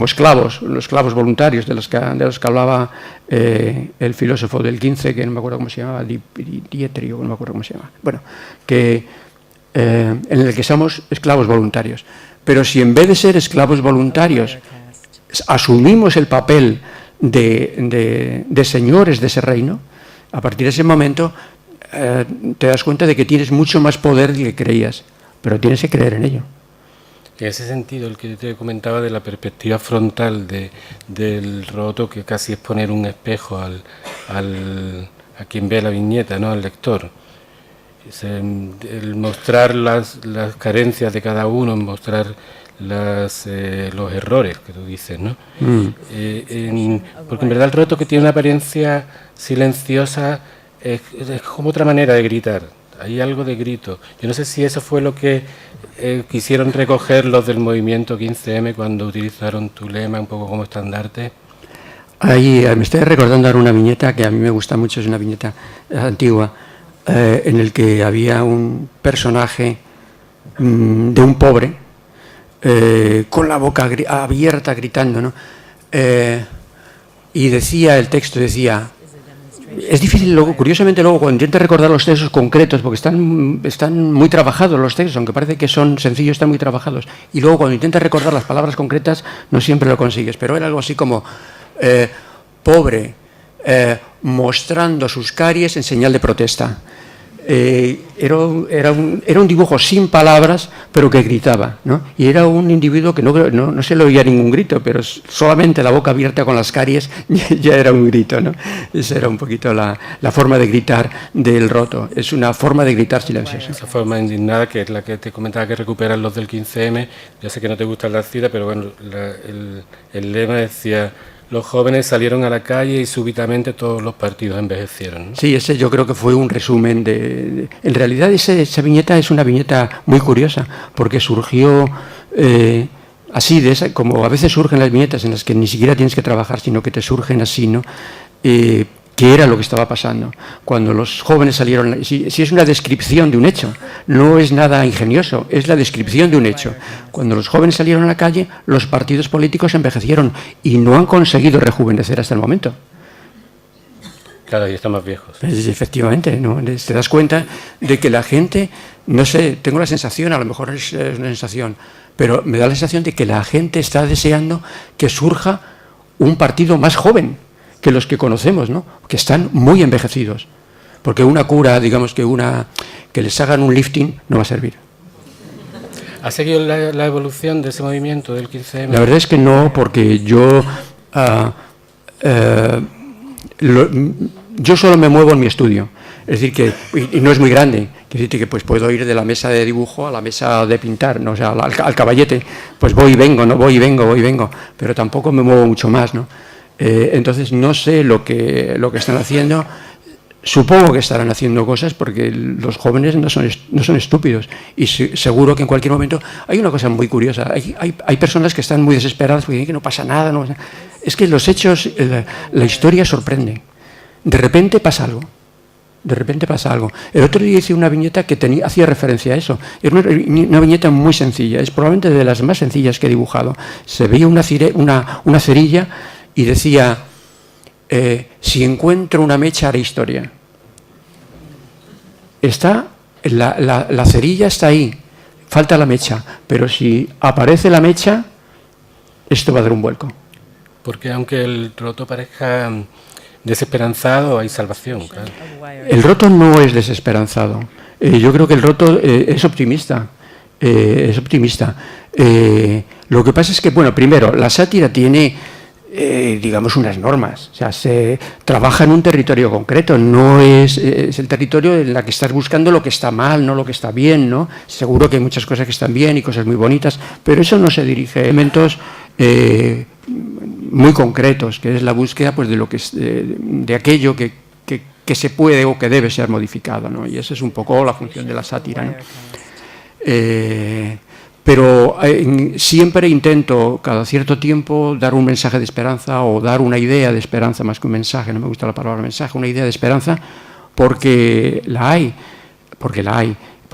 esclavos, los esclavos voluntarios de los que hablaba el filósofo del 15, que no me acuerdo cómo se llamaba, Dietrio, no me acuerdo cómo se llama. Bueno, en el que somos esclavos voluntarios. Pero si en vez de ser esclavos voluntarios asumimos el papel de señores de ese reino, a partir de ese momento te das cuenta de que tienes mucho más poder del que creías, pero tienes que creer en ello. En ese sentido, el que te comentaba de la perspectiva frontal del roto, que casi es poner un espejo a quien ve la viñeta, ¿no? Al lector. El mostrar las carencias de cada uno, mostrar los errores que tú dices, ¿no? Porque en verdad el roto, que tiene una apariencia silenciosa, es como otra manera de gritar. Hay algo de grito. Yo no sé si eso fue lo que quisieron recoger los del movimiento 15M cuando utilizaron tu lema un poco como estandarte. Ahí me estoy recordando ahora una viñeta que a mí me gusta mucho, es una viñeta antigua, en el que había un personaje de un pobre con la boca abierta gritando, ¿no? Y decía, el texto decía, es difícil, curiosamente luego cuando intentas recordar los textos concretos, porque están muy trabajados los textos, aunque parece que son sencillos, están muy trabajados, y luego cuando intentas recordar las palabras concretas no siempre lo consigues, pero era algo así como pobre mostrando sus caries en señal de protesta. Era un dibujo sin palabras, pero que gritaba, ¿no? Y era un individuo que no se le oía ningún grito, pero solamente la boca abierta con las caries ya era un grito, ¿no? Esa era un poquito la forma de gritar del Roto. Es una forma de gritar silenciosa. Esa forma indignada, que es la que te comentaba que recuperan los del 15M. Ya sé que no te gustan las citas, pero bueno, el lema decía: los jóvenes salieron a la calle y súbitamente todos los partidos envejecieron, ¿no? Sí, ese yo creo que fue un resumen en realidad esa viñeta es una viñeta muy curiosa, porque surgió así, como a veces surgen las viñetas en las que ni siquiera tienes que trabajar, sino que te surgen así, ¿no? Que era lo que estaba pasando. Cuando los jóvenes salieron, si es una descripción de un hecho, no es nada ingenioso, es la descripción de un hecho. Cuando los jóvenes salieron a la calle, los partidos políticos envejecieron y no han conseguido rejuvenecer hasta el momento. Claro, y están más viejos. Efectivamente, ¿no? Te das cuenta de que la gente, no sé, tengo la sensación, a lo mejor es una sensación, pero me da la sensación de que la gente está deseando que surja un partido más joven que los que conocemos, ¿no? Que están muy envejecidos. Porque una cura, digamos que les hagan un lifting, no va a servir. ¿Ha seguido la evolución de ese movimiento del 15M? La verdad es que no, porque yo solo me muevo en mi estudio. Es decir, que y no es muy grande. Quiere decir que pues puedo ir de la mesa de dibujo a la mesa de pintar, ¿no? O sea, al caballete. Pues voy y vengo, ¿no? Voy y vengo. Pero tampoco me muevo mucho más, ¿no? Entonces no sé lo que están haciendo. Supongo que estarán haciendo cosas porque los jóvenes no son estúpidos y seguro que en cualquier momento hay una cosa muy curiosa. Hay personas que están muy desesperadas porque dicen que no pasa nada. Es que los hechos, la historia sorprende. De repente pasa algo. El otro día hice una viñeta que hacía referencia a eso. Era una viñeta muy sencilla. Es probablemente de las más sencillas que he dibujado. Se veía una cerilla y decía: si encuentro una mecha haré historia. La cerilla está ahí, falta la mecha, pero si aparece la mecha, esto va a dar un vuelco. Porque aunque el Roto parezca desesperanzado, hay salvación, claro. El Roto no es desesperanzado. Yo creo que el Roto es optimista. Lo que pasa es que, bueno, primero, la sátira tiene digamos unas normas, o sea, se trabaja en un territorio concreto, no es el territorio en el que estás buscando lo que está mal, no lo que está bien, ¿no? Seguro que hay muchas cosas que están bien y cosas muy bonitas, pero eso no se dirige a elementos muy concretos, que es la búsqueda pues de aquello que se puede o que debe ser modificado, ¿no? Y esa es un poco la función de la sátira, ¿no? Pero siempre intento, cada cierto tiempo, dar un mensaje de esperanza o dar una idea de esperanza más que un mensaje. No me gusta la palabra mensaje, una idea de esperanza, porque la hay. Por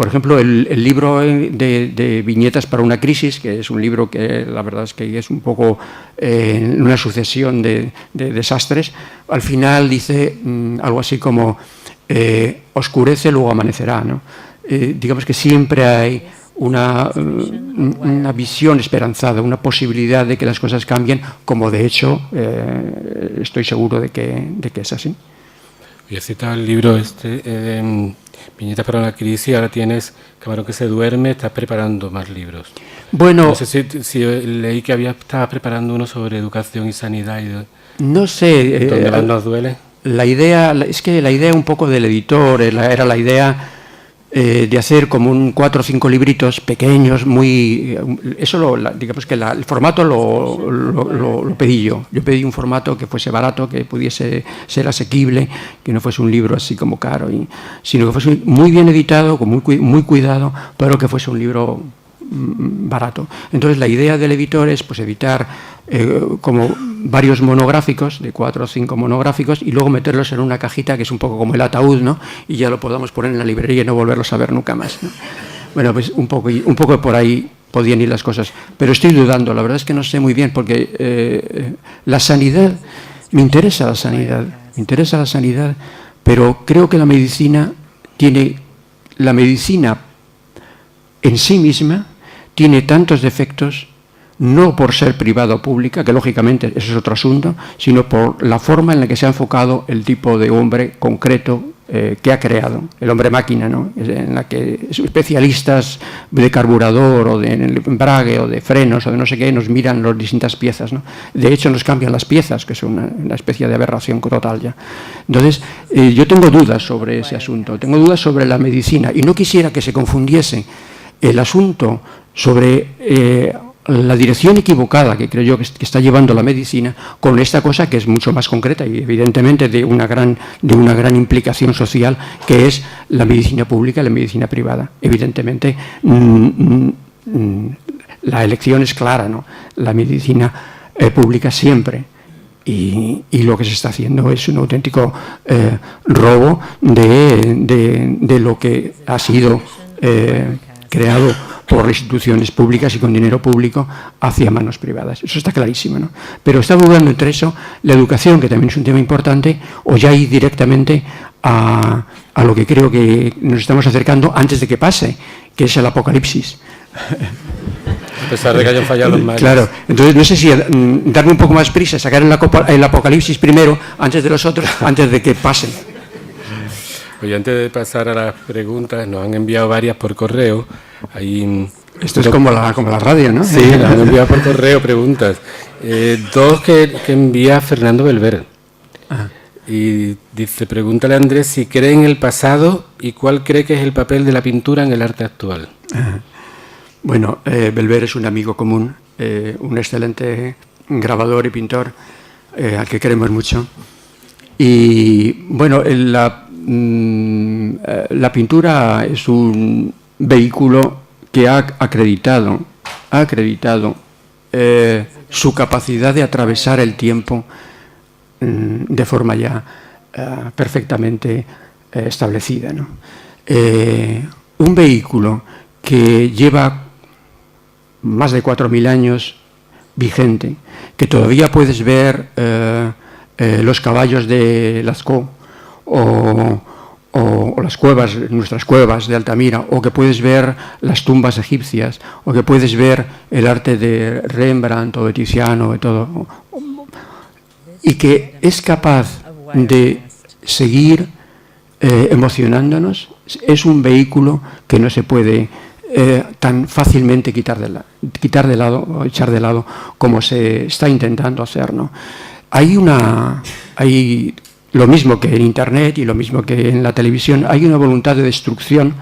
ejemplo, el libro de Viñetas para una crisis, que es un libro que la verdad es que es un poco una sucesión de desastres, al final dice algo así como oscurece, luego amanecerá, ¿no? Digamos que siempre hay una visión esperanzada, una posibilidad de que las cosas cambien, como de hecho estoy seguro de que es así. Yo he citado el libro Viñetas para una crisis, ahora tienes Camarón que se duerme, estás preparando más libros. Bueno, no sé si leí que estabas preparando uno sobre educación y sanidad. No sé. ¿Dónde más nos duele? La idea un poco del editor era la idea de hacer como 4 o 5 libritos pequeños, digamos que el formato lo pedí yo. Yo pedí un formato que fuese barato, que pudiese ser asequible, que no fuese un libro así como caro, sino que fuese muy bien editado, con muy cuidado, pero que fuese un libro barato. Entonces la idea del editor es pues editar como varios monográficos, de 4 o 5 monográficos, y luego meterlos en una cajita que es un poco como el ataúd, ¿no? Y ya lo podamos poner en la librería y no volverlos a ver nunca más, ¿no? Bueno, pues un poco por ahí podían ir las cosas, pero estoy dudando, la verdad es que no sé muy bien, porque la sanidad, me interesa la sanidad, pero creo que la medicina en sí misma tiene tantos defectos, no por ser privada o pública, que lógicamente eso es otro asunto, sino por la forma en la que se ha enfocado el tipo de hombre concreto que ha creado, el hombre máquina, ¿no? En la que especialistas de carburador o de embrague o de frenos o de no sé qué nos miran las distintas piezas, ¿no? De hecho nos cambian las piezas, que es una especie de aberración total ya. Entonces yo tengo dudas sobre ese asunto, tengo dudas sobre la medicina y no quisiera que se confundiese el asunto sobre la dirección equivocada que creo yo que está llevando la medicina con esta cosa que es mucho más concreta y evidentemente de una gran implicación social, que es la medicina pública y la medicina privada. Evidentemente la elección es clara, ¿no? La medicina pública siempre, y lo que se está haciendo es un auténtico robo de lo que ha sido creado por instituciones públicas y con dinero público hacia manos privadas. Eso está clarísimo, ¿no? Pero está dudando entre eso la educación, que también es un tema importante, o ya ir directamente a lo que creo que nos estamos acercando antes de que pase, que es el apocalipsis. A pesar de que hayan fallado los mayas. Claro, entonces no sé si darme un poco más prisa, sacar el apocalipsis primero, antes de los otros, antes de que pasen. Oye, antes de pasar a las preguntas, nos han enviado varias por correo. Esto es como la radio, ¿no? Sí, nos han enviado por correo preguntas. Dos que envía Fernando Belver. Y dice, pregúntale a Andrés si cree en el pasado y cuál cree que es el papel de la pintura en el arte actual. Bueno, Belver es un amigo común, un excelente grabador y pintor al que queremos mucho. Y bueno, la pintura es un vehículo que ha acreditado su capacidad de atravesar el tiempo de forma ya perfectamente establecida, ¿no? Un vehículo que lleva más de 4.000 años vigente, que todavía puedes ver los caballos de Lascaux o las cuevas, nuestras cuevas de Altamira, o que puedes ver las tumbas egipcias, o que puedes ver el arte de Rembrandt o de Tiziano, de todo, y que es capaz de seguir emocionándonos, es un vehículo que no se puede tan fácilmente quitar de lado o echar de lado como se está intentando hacer, ¿no? Hay lo mismo que en Internet y lo mismo que en la televisión, hay una voluntad de destrucción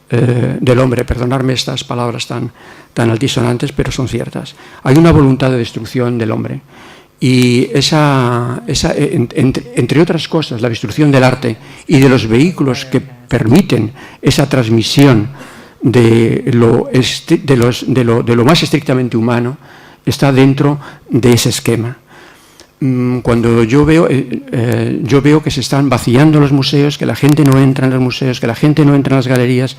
del hombre, perdonadme estas palabras tan altisonantes, pero son ciertas. Hay una voluntad de destrucción del hombre. Y entre otras cosas, la destrucción del arte y de los vehículos que permiten esa transmisión de lo más estrictamente humano, está dentro de ese esquema. Cuando yo veo que se están vaciando los museos, que la gente no entra en los museos, que la gente no entra en las galerías,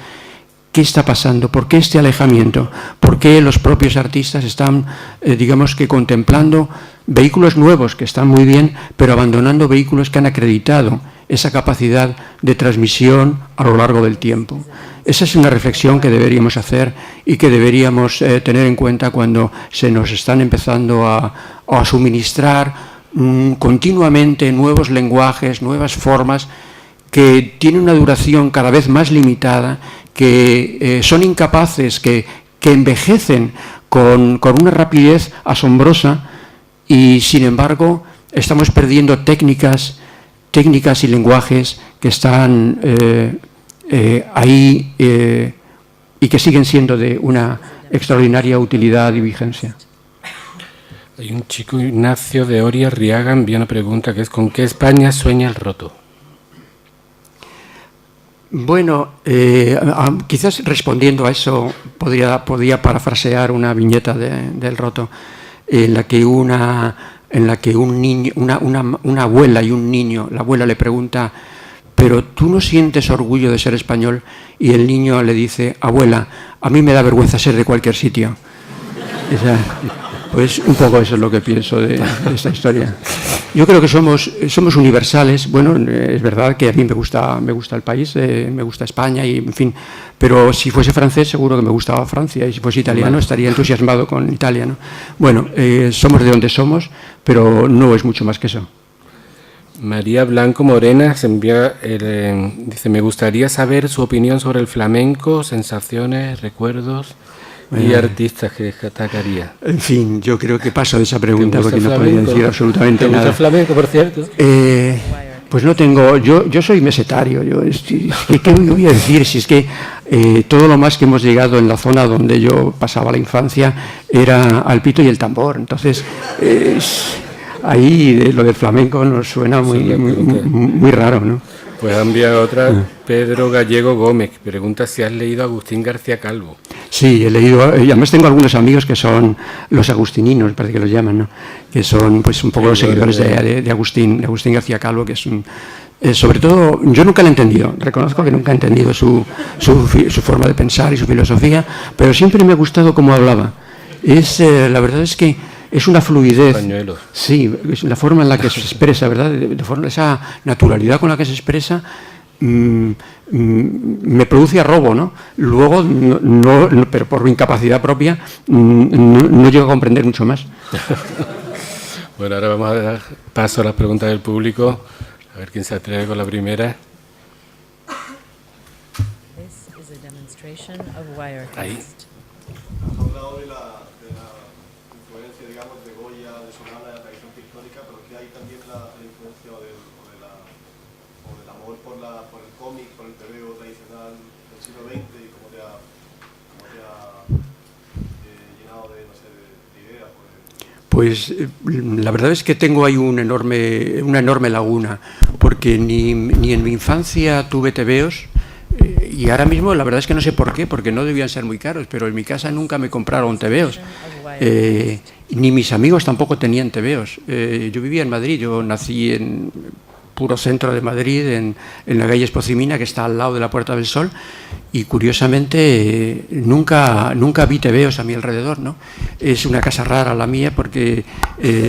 ¿qué está pasando? ¿Por qué este alejamiento? ¿Por qué los propios artistas están, digamos que contemplando vehículos nuevos que están muy bien, pero abandonando vehículos que han acreditado esa capacidad de transmisión a lo largo del tiempo? Esa es una reflexión que deberíamos hacer y que deberíamos tener en cuenta cuando se nos están empezando a suministrar continuamente nuevos lenguajes, nuevas formas que tienen una duración cada vez más limitada, que son incapaces, que envejecen con una rapidez asombrosa, y sin embargo estamos perdiendo técnicas y lenguajes que están ahí y que siguen siendo de una extraordinaria utilidad y vigencia. Hay un chico, Ignacio de Oria Riaga, envía una pregunta que es: ¿con qué España sueña el Roto? Bueno, quizás respondiendo a eso podía parafrasear una viñeta del Roto en la que un niño, una abuela y un niño, la abuela le pregunta: ¿pero tú no sientes orgullo de ser español? Y el niño le dice: abuela, a mí me da vergüenza ser de cualquier sitio. Pues un poco eso es lo que pienso de esta historia. Yo creo que somos universales. Bueno, es verdad que a mí me gusta el país, me gusta España, y en fin, pero si fuese francés seguro que me gustaba Francia, y si fuese italiano estaría entusiasmado con Italia, ¿no? Bueno, somos de donde somos, pero no es mucho más que eso. María Blanco Morena se envía, dice, me gustaría saber su opinión sobre el flamenco, sensaciones, recuerdos y artistas que destacaría. En fin, yo creo que paso de esa pregunta porque no podría decir absolutamente nada. ¿Te gusta el flamenco, por cierto? Pues no tengo, yo soy mesetario, ¿qué voy a decir? Si es que todo lo más que hemos llegado en la zona donde yo pasaba la infancia era al pito y el tambor, entonces ahí lo del flamenco nos suena muy raro, ¿no? Pues ha enviado otra, Pedro Gallego Gómez, que pregunta si has leído a Agustín García Calvo. Sí, he leído, y además tengo algunos amigos que son los agustininos, parece que los llaman, ¿no? Que son pues un poco los seguidores de Agustín García Calvo, que es un... sobre todo, yo nunca lo he entendido, reconozco que nunca he entendido su forma de pensar y su filosofía, pero siempre me ha gustado cómo hablaba. La verdad es que es una fluidez. Pañuelos. Sí, es la forma en la que se expresa, ¿verdad? Esa naturalidad con la que se expresa me produce arrobo, ¿no? Luego, pero por mi incapacidad propia, no llego a comprender mucho más. Bueno, ahora vamos a dar paso a las preguntas del público. A ver quién se atreve con la primera. Ahí. Has hablado de la influencia, digamos, de Goya, de Solana, de la tradición pictórica, pero que hay también la influencia del amor por el cómic, por el tebeo tradicional del siglo XX y cómo te ha llenado de, no sé, de ideas. Pues la verdad es que tengo ahí una enorme laguna, porque ni en mi infancia tuve tebeos. Y ahora mismo la verdad es que no sé por qué, porque no debían ser muy caros, pero en mi casa nunca me compraron tebeos, ni mis amigos tampoco tenían tebeos. Yo vivía en Madrid, yo nací en puro centro de Madrid, en la calle Espocimina, que está al lado de la Puerta del Sol, y curiosamente nunca vi tebeos a mi alrededor, ¿no? Es una casa rara la mía, porque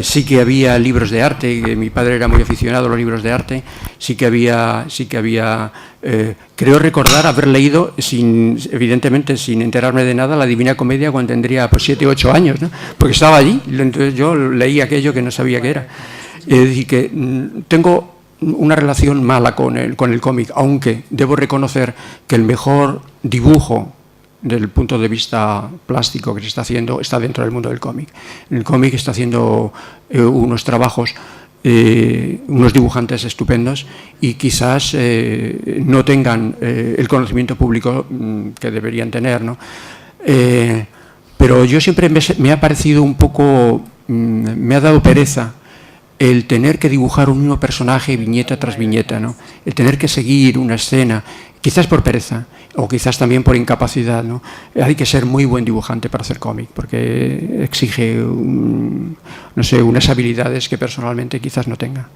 sí que había libros de arte, que mi padre era muy aficionado a los libros de arte, sí que había creo recordar haber leído, evidentemente sin enterarme de nada, la Divina Comedia cuando tendría 7 u 8 años, ¿no? Porque estaba allí, entonces yo leí aquello que no sabía qué era. Es decir, que tengo una relación mala con el cómic, aunque debo reconocer que el mejor dibujo desde el punto de vista plástico que se está haciendo está dentro del mundo del cómic. El cómic está haciendo unos trabajos, unos dibujantes estupendos, y quizás no tengan el conocimiento público que deberían tener, ¿no? Pero yo siempre me ha parecido un poco, me ha dado pereza el tener que dibujar un mismo personaje viñeta tras viñeta, ¿no? El tener que seguir una escena, quizás por pereza o quizás también por incapacidad, ¿no? Hay que ser muy buen dibujante para hacer cómic, porque exige, no sé, unas habilidades que personalmente quizás no tenga.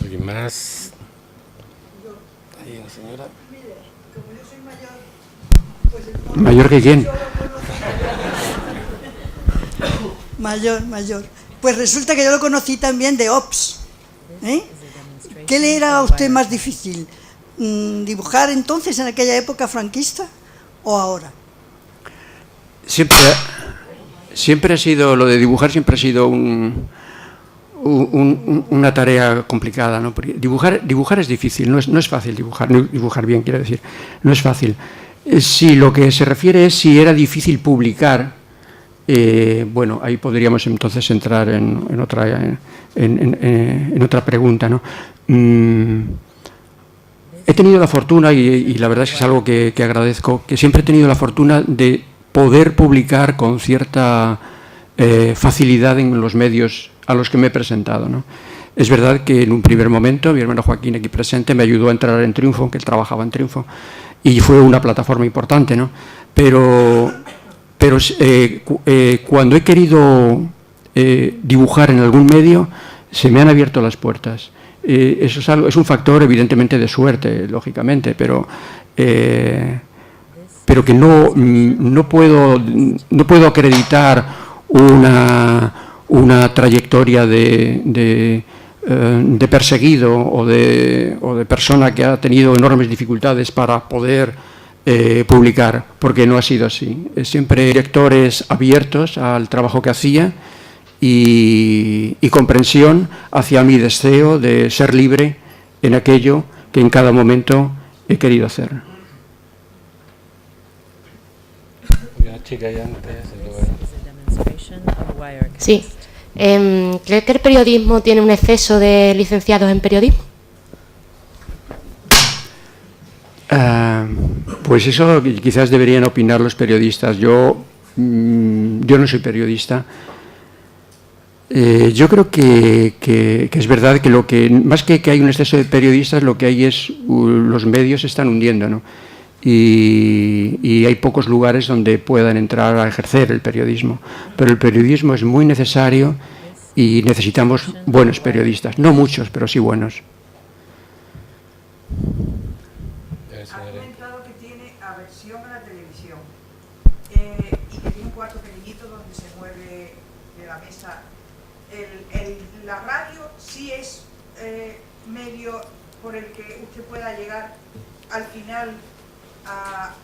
¿Alguien más? Ahí, la señora. Mire, como yo soy mayor, pues ¿Mayor que quién? Mayor. Pues resulta que yo lo conocí también de Ops. ¿Qué le era a usted más difícil? ¿Dibujar entonces en aquella época franquista o ahora? Siempre ha sido, lo de dibujar siempre ha sido una tarea complicada, ¿no? Porque dibujar es difícil, no es fácil dibujar bien, quiero decir, no es fácil. Si lo que se refiere es si era difícil publicar, bueno, ahí podríamos entonces entrar en otra pregunta, ¿no? He tenido la fortuna, y la verdad es que es algo que agradezco, que siempre he tenido la fortuna de poder publicar con cierta facilidad en los medios a los que me he presentado, ¿no? Es verdad que en un primer momento mi hermano Joaquín, aquí presente, me ayudó a entrar en Triunfo, aunque él trabajaba en Triunfo, y fue una plataforma importante, ¿no? Pero cuando he querido dibujar en algún medio, se me han abierto las puertas. Eso es un factor evidentemente de suerte, lógicamente, pero que no puedo acreditar una trayectoria de perseguido o de persona que ha tenido enormes dificultades para poder publicar, porque no ha sido así. Siempre lectores abiertos al trabajo que hacía, y comprensión hacia mi deseo de ser libre en aquello que en cada momento he querido hacer. Sí. ¿Cree que el periodismo tiene un exceso de licenciados en periodismo? Pues eso quizás deberían opinar los periodistas. Yo no soy periodista. Yo creo que es verdad que más que hay un exceso de periodistas, lo que hay es los medios se están hundiendo, ¿no? Y hay pocos lugares donde puedan entrar a ejercer el periodismo. Pero el periodismo es muy necesario y necesitamos buenos periodistas. No muchos, pero sí buenos. Ha comentado que tiene aversión a la televisión y que tiene un cuarto pequeñito donde se mueve de la mesa. La radio sí es medio por el que usted pueda llegar al final a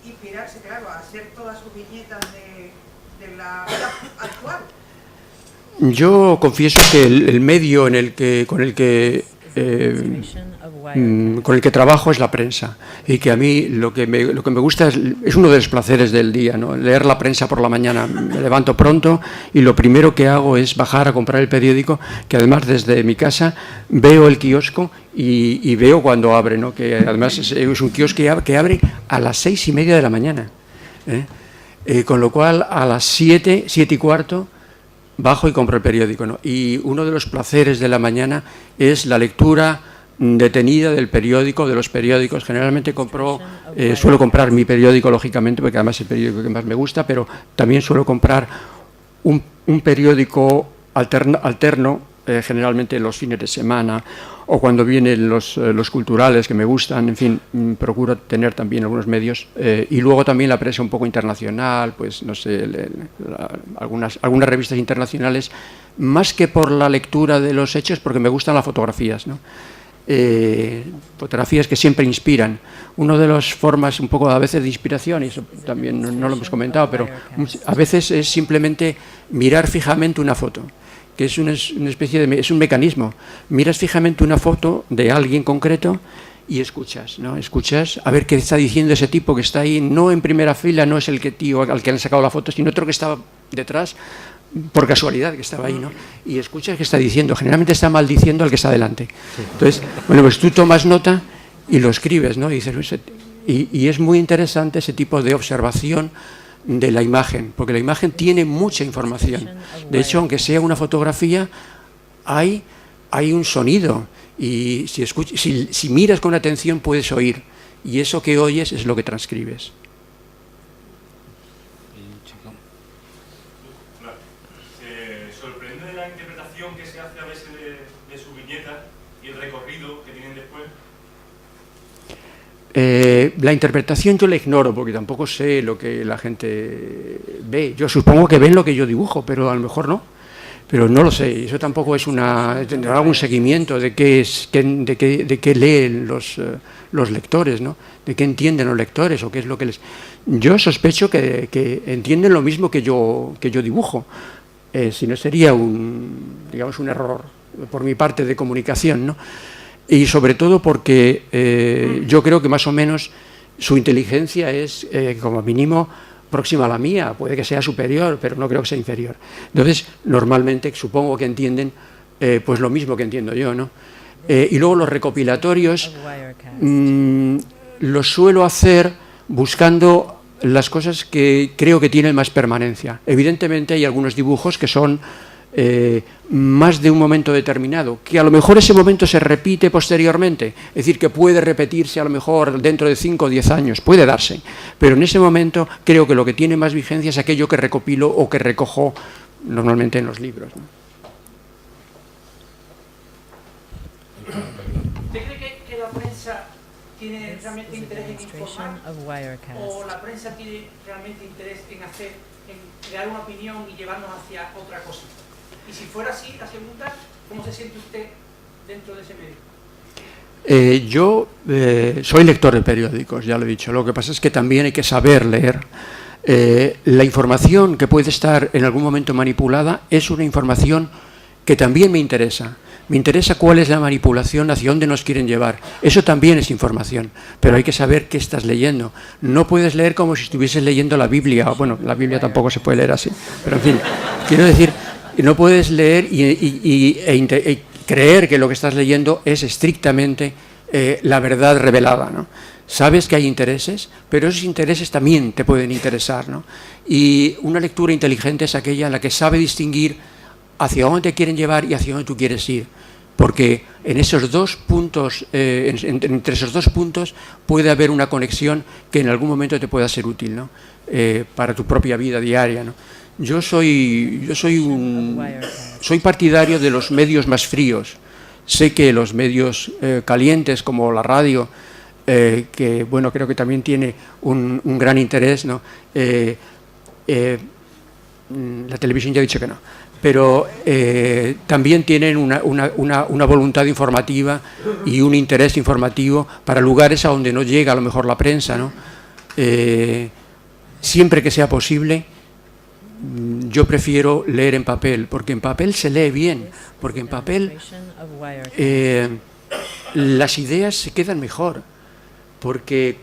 inspirarse, claro, a hacer todas sus viñetas de la vida actual. Yo confieso que el medio con el que trabajo es la prensa, y que a mí lo que me gusta es uno de los placeres del día, ¿no? Leer la prensa por la mañana. Me levanto pronto y lo primero que hago es bajar a comprar el periódico, que además desde mi casa veo el kiosco y veo cuando abre, ¿no? Que además es un kiosco que abre a las 6:30 de la mañana, con lo cual a las 7:15 bajo y compro el periódico, ¿no? Y uno de los placeres de la mañana es la lectura detenida del periódico, de los periódicos. Generalmente suelo comprar mi periódico, lógicamente, porque además es el periódico que más me gusta, pero también suelo comprar un periódico alterno, generalmente los fines de semana o cuando vienen los culturales que me gustan. En fin, procuro tener también algunos medios y luego también la prensa un poco internacional, pues no sé, algunas revistas internacionales, más que por la lectura de los hechos, porque me gustan las fotografías, ¿no? Fotografías que siempre inspiran. Una de las formas un poco a veces de inspiración, y eso también no lo hemos comentado, pero a veces es simplemente mirar fijamente una foto, que es una especie es un mecanismo. Miras fijamente una foto de alguien concreto y escuchas, ¿no? Escuchas a ver qué está diciendo ese tipo que está ahí, no en primera fila, no es el tío al que le han sacado la foto, sino otro que estaba detrás, por casualidad que estaba ahí, ¿no? Y escuchas qué está diciendo. Generalmente está maldiciendo al que está delante. Entonces, bueno, pues tú tomas nota y lo escribes, ¿no? Y dices, y es muy interesante ese tipo de observación de la imagen, porque la imagen tiene mucha información. De hecho, aunque sea una fotografía, hay un sonido, y si miras con atención puedes oír, y eso que oyes es lo que transcribes. ¿Sorprende de la interpretación que se hace a veces de su viñeta y el recorrido que tienen después? La interpretación yo la ignoro porque tampoco sé lo que la gente ve. Yo supongo que ven lo que yo dibujo, pero a lo mejor no. Pero no lo sé. Eso tampoco es tendrá algún seguimiento de qué leen los lectores, ¿no? De qué entienden los lectores o qué es lo que les. Yo sospecho que entienden lo mismo que yo dibujo. Si no sería un error por mi parte de comunicación, ¿no? Y sobre todo porque yo creo que más o menos su inteligencia es, como mínimo, próxima a la mía. Puede que sea superior, pero no creo que sea inferior. Entonces, normalmente, supongo que entienden pues lo mismo que entiendo yo, ¿no? Y luego los recopilatorios los suelo hacer buscando las cosas que creo que tienen más permanencia. Evidentemente hay algunos dibujos que son más de un momento determinado, que a lo mejor ese momento se repite posteriormente, es decir, que puede repetirse a lo mejor dentro de 5 o 10 años, puede darse, pero en ese momento creo que lo que tiene más vigencia es aquello que recopilo o que recojo normalmente en los libros, ¿no? ¿Usted cree que la prensa tiene realmente interés en informar o la prensa tiene realmente interés en crear una opinión y llevarnos hacia otra cosa? Y si fuera así, la segunda, ¿cómo se siente usted dentro de ese medio? Yo soy lector de periódicos, ya lo he dicho. Lo que pasa es que también hay que saber leer. La información que puede estar en algún momento manipulada es una información que también me interesa. Me interesa cuál es la manipulación, hacia dónde nos quieren llevar. Eso también es información, pero hay que saber qué estás leyendo. No puedes leer como si estuvieses leyendo la Biblia. Bueno, la Biblia tampoco se puede leer así, pero en fin, quiero decir, no puedes leer e creer que lo que estás leyendo es estrictamente la verdad revelada, ¿no? Sabes que hay intereses, pero esos intereses también te pueden interesar, ¿no? Y una lectura inteligente es aquella en la que sabe distinguir hacia dónde te quieren llevar y hacia dónde tú quieres ir, porque en esos dos puntos, entre esos dos puntos puede haber una conexión que en algún momento te pueda ser útil, ¿no? Para tu propia vida diaria, ¿no? Yo soy partidario de los medios más fríos. Sé que los medios calientes como la radio, que bueno, creo que también tiene un gran interés, ¿no? La televisión ya he dicho que no, pero también tienen una voluntad informativa y un interés informativo para lugares a donde no llega a lo mejor la prensa, ¿no? Siempre que sea posible, yo prefiero leer en papel, porque en papel se lee bien, porque en papel las ideas se quedan mejor, porque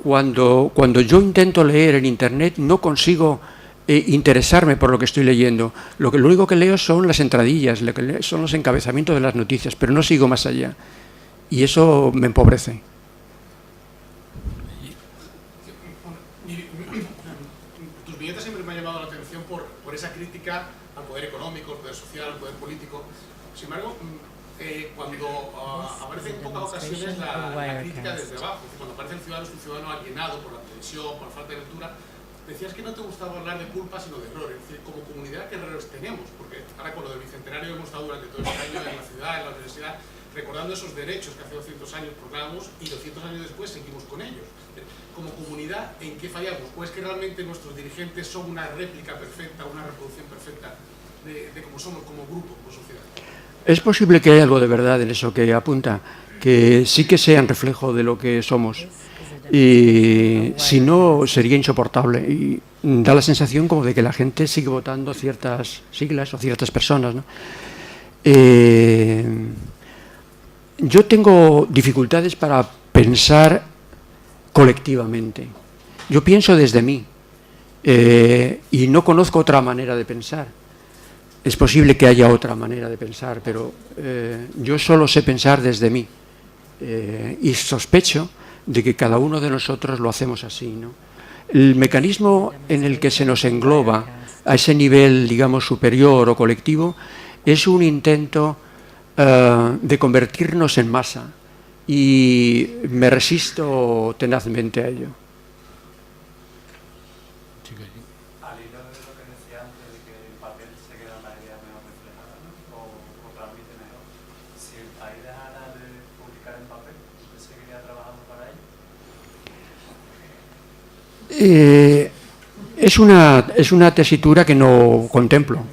cuando yo intento leer en Internet no consigo interesarme por lo que estoy leyendo. Lo único que leo son las entradillas, son los encabezamientos de las noticias, pero no sigo más allá. Y eso me empobrece. Tus viñetas siempre me han llamado la atención por esa crítica al poder económico, al poder social, al poder político. Sin embargo, cuando aparece en pocas ocasiones la crítica desde abajo, cuando aparece el ciudadano, es un ciudadano alienado por la televisión, por la falta de lectura. Decías que no te gustaba hablar de culpa, sino de errores. Es decir, como comunidad, ¿qué errores tenemos? Porque ahora con lo del Bicentenario hemos estado durante todo este año en la ciudad, en la universidad, recordando esos derechos que hace 200 años proclamamos y 200 años después seguimos con ellos. Como comunidad, ¿en qué fallamos? ¿O es que realmente nuestros dirigentes son una réplica perfecta, una reproducción perfecta de cómo somos como grupo, como sociedad? Es posible que haya algo de verdad en eso que apunta, que sí que sean reflejo de lo que somos. Y si no, sería insoportable y da la sensación como de que la gente sigue votando ciertas siglas o ciertas personas, ¿no? Yo tengo dificultades para pensar colectivamente. Yo pienso desde mí y no conozco otra manera de pensar. Es posible que haya otra manera de pensar, pero yo solo sé pensar desde mí y sospecho de que cada uno de nosotros lo hacemos así, ¿no? El mecanismo en el que se nos engloba a ese nivel, digamos, superior o colectivo, es un intento de convertirnos en masa y me resisto tenazmente a ello. Al hilo de lo que decía antes de que el papel se queda la idea mejor reflejada, ¿no? o transmite mejor, si el país dejara de publicar en papel, ¿usted seguiría trabajando para ello? Es una tesitura que no contemplo.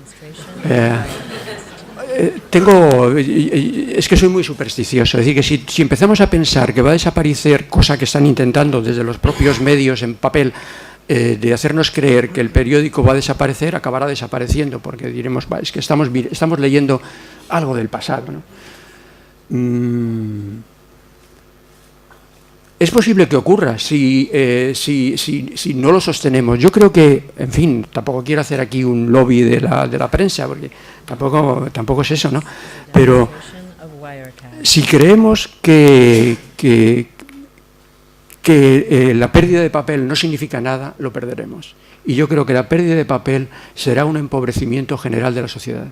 Es que soy muy supersticioso, es decir, que si empezamos a pensar que va a desaparecer, cosa que están intentando desde los propios medios en papel, de hacernos creer que el periódico va a desaparecer, acabará desapareciendo, porque diremos, es que estamos leyendo algo del pasado, ¿no? Es posible que ocurra si no lo sostenemos. Yo creo que, en fin, tampoco quiero hacer aquí un lobby de la prensa, porque tampoco es eso, ¿no? Pero si creemos que la pérdida de papel no significa nada, lo perderemos. Y yo creo que la pérdida de papel será un empobrecimiento general de la sociedad.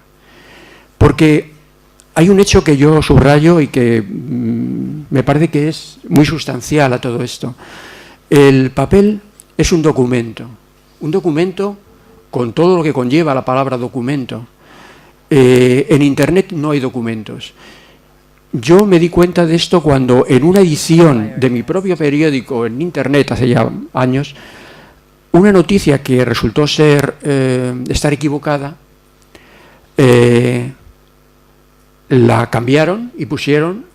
Porque hay un hecho que yo subrayo y que me parece que es muy sustancial a todo esto. El papel es un documento con todo lo que conlleva la palabra documento. En Internet no hay documentos. Yo me di cuenta de esto cuando en una edición de mi propio periódico en Internet, hace ya años, una noticia que resultó estar equivocada, la cambiaron y pusieron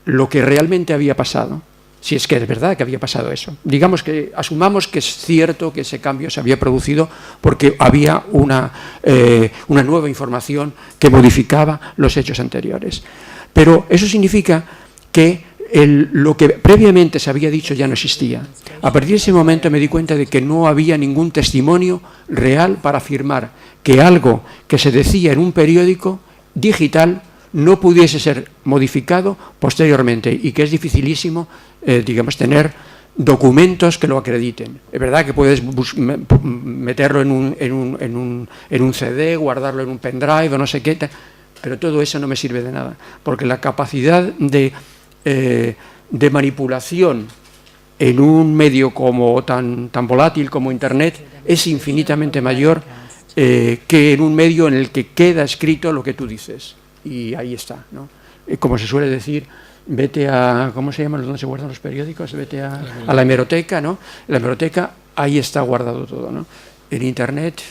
lo que realmente había pasado. Si es que es verdad que había pasado eso. Digamos que asumamos que es cierto que ese cambio se había producido porque había una nueva información que modificaba los hechos anteriores. Pero eso significa que lo que previamente se había dicho ya no existía. A partir de ese momento me di cuenta de que no había ningún testimonio real para afirmar que algo que se decía en un periódico digital no pudiese ser modificado posteriormente y que es dificilísimo, digamos, tener documentos que lo acrediten. Es verdad que puedes meterlo en un CD, guardarlo en un pendrive o no sé qué, pero todo eso no me sirve de nada, porque la capacidad de manipulación en un medio como tan volátil como Internet es infinitamente mayor que en un medio en el que queda escrito lo que tú dices. Y ahí está, ¿no? Como se suele decir, vete a, ¿cómo se llaman? ¿Dónde se guardan los periódicos? Vete a la hemeroteca, ¿no? En la hemeroteca, ahí está guardado todo, ¿no? En Internet...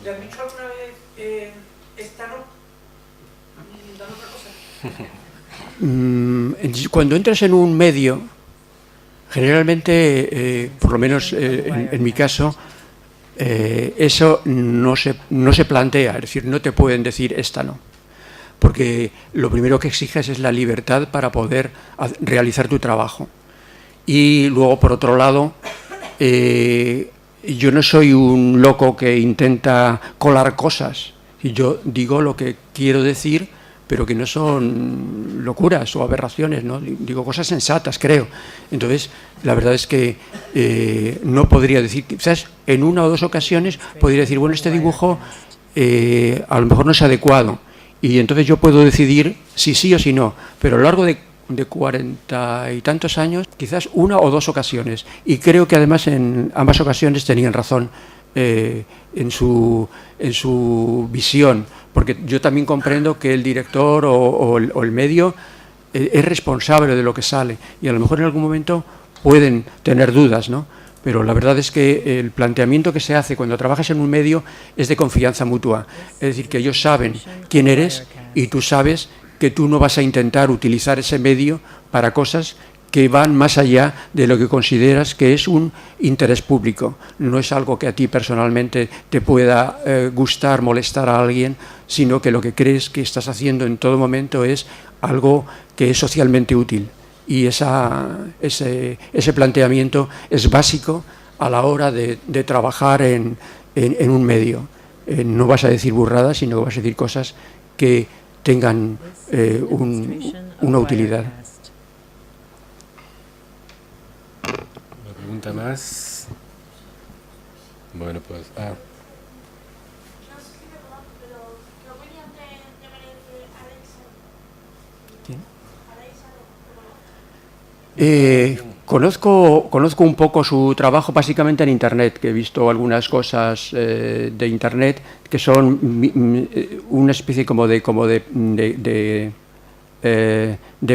¿Le has dicho alguna vez esta no? ¿Dando otra cosa? Cuando entras en un medio, generalmente, por lo menos en mi caso, eso no se plantea, es decir, no te pueden decir esta no, porque lo primero que exiges es la libertad para poder realizar tu trabajo. Y luego, por otro lado, yo no soy un loco que intenta colar cosas, yo digo lo que quiero decir, pero que no son locuras o aberraciones, ¿no? Digo cosas sensatas, creo. Entonces, la verdad es que no podría decir, quizás en una o dos ocasiones podría decir, bueno, este dibujo a lo mejor no es adecuado, y entonces yo puedo decidir si sí o si no, pero a lo largo de 40 y tantos años, quizás una o dos ocasiones, y creo que además en ambas ocasiones tenían razón en su visión, porque yo también comprendo que el director o el medio es responsable de lo que sale, y a lo mejor en algún momento pueden tener dudas, ¿no? Pero la verdad es que el planteamiento que se hace cuando trabajas en un medio es de confianza mutua, es decir, que ellos saben quién eres y tú sabes que tú no vas a intentar utilizar ese medio para cosas que van más allá de lo que consideras que es un interés público. No es algo que a ti personalmente te pueda gustar, molestar a alguien, sino que lo que crees que estás haciendo en todo momento es algo que es socialmente útil. Y ese planteamiento es básico a la hora de trabajar en un medio. No vas a decir burradas, sino que vas a decir cosas que tengan una utilidad. Una pregunta más. Bueno, pues... Conozco un poco su trabajo básicamente en Internet, que he visto algunas cosas de Internet que son una especie como de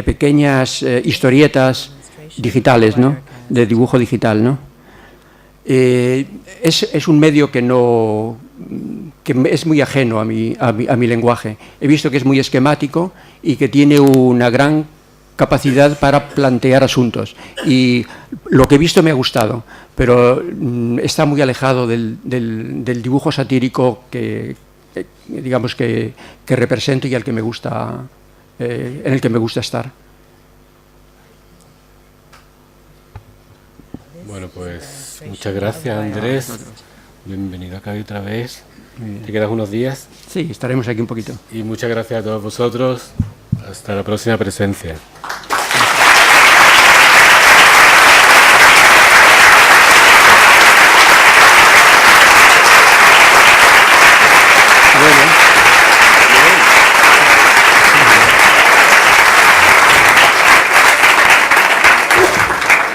pequeñas historietas digitales, ¿no? De dibujo digital, ¿no? Es un medio que es muy ajeno a mi lenguaje. He visto que es muy esquemático y que tiene una gran capacidad para plantear asuntos, y lo que he visto me ha gustado, pero está muy alejado del dibujo satírico que digamos que represento y al que me gusta, en el que me gusta estar. Bueno, pues muchas gracias, Andrés. Bienvenido acá otra vez. ¿Te quedas unos días? Sí, estaremos aquí un poquito. Y muchas gracias a todos vosotros. Hasta la próxima presencia.